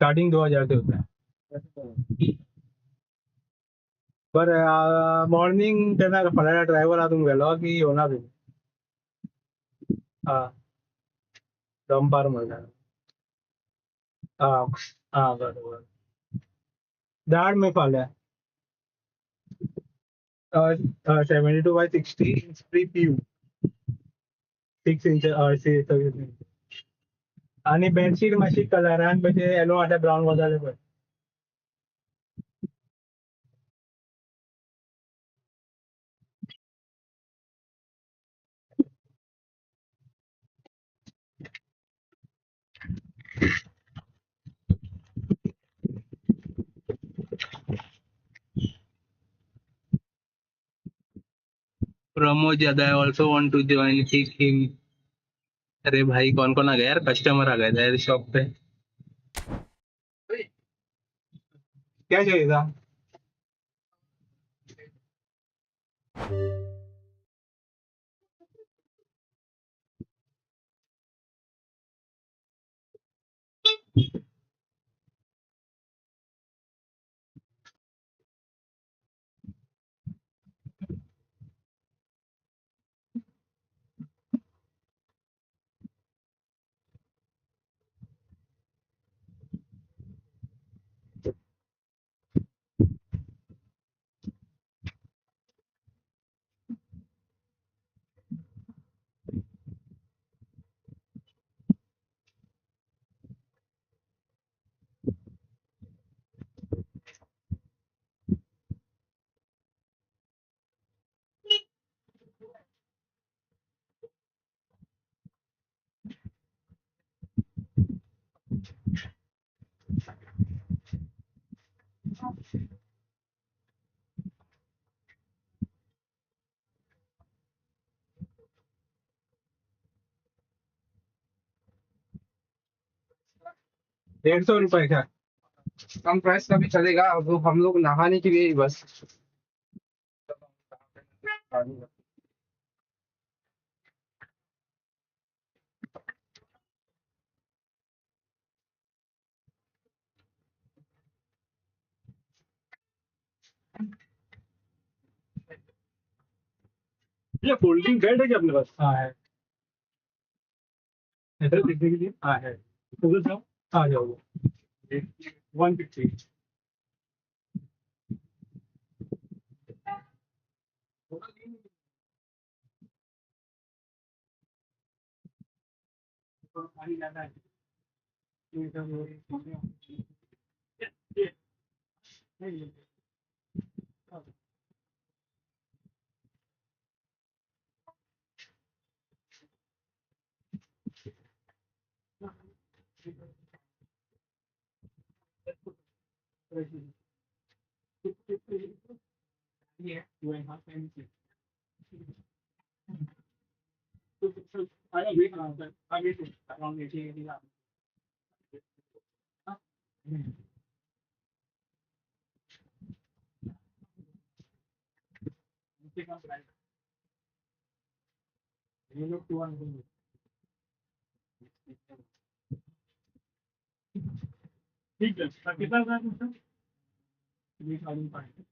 स्टार्टिंग 2000 से होता है बरं मॉर्निंग केन्ना फाल्यां ड्रायव्हर आहा तुमगेलो की येवना तुमी आं दनपार म्हणल्यार बरें धाड मागीर फाल्यां 72/60 इंच प्रिव्यू 6 इंच हय आनी बेडशीट मातशी कलरान म्हणजे येलो आनी ब्रावन कोता जाल्यार पळय Pramod Yadav also want to join him अरे भाई कौन कौन आ गया यार कस्टमर आ गए थे शॉप पे क्या चाहिए था ₹150 का कम प्राइस का भी चलेगा, अब हम लोग नहाने के लिए ही बस। ये फोल्डिंग बेड है क्या अपने पास? हाँ है। इधर देखने के लिए? हाँ है। उधर जाओ, आ जाओ। 150। पानी ज्यादा है। ये नहीं है। ये वो यहाँ पे I agree on that. I agree with around 80. You look to one. ठीक है कितना था? 20,000।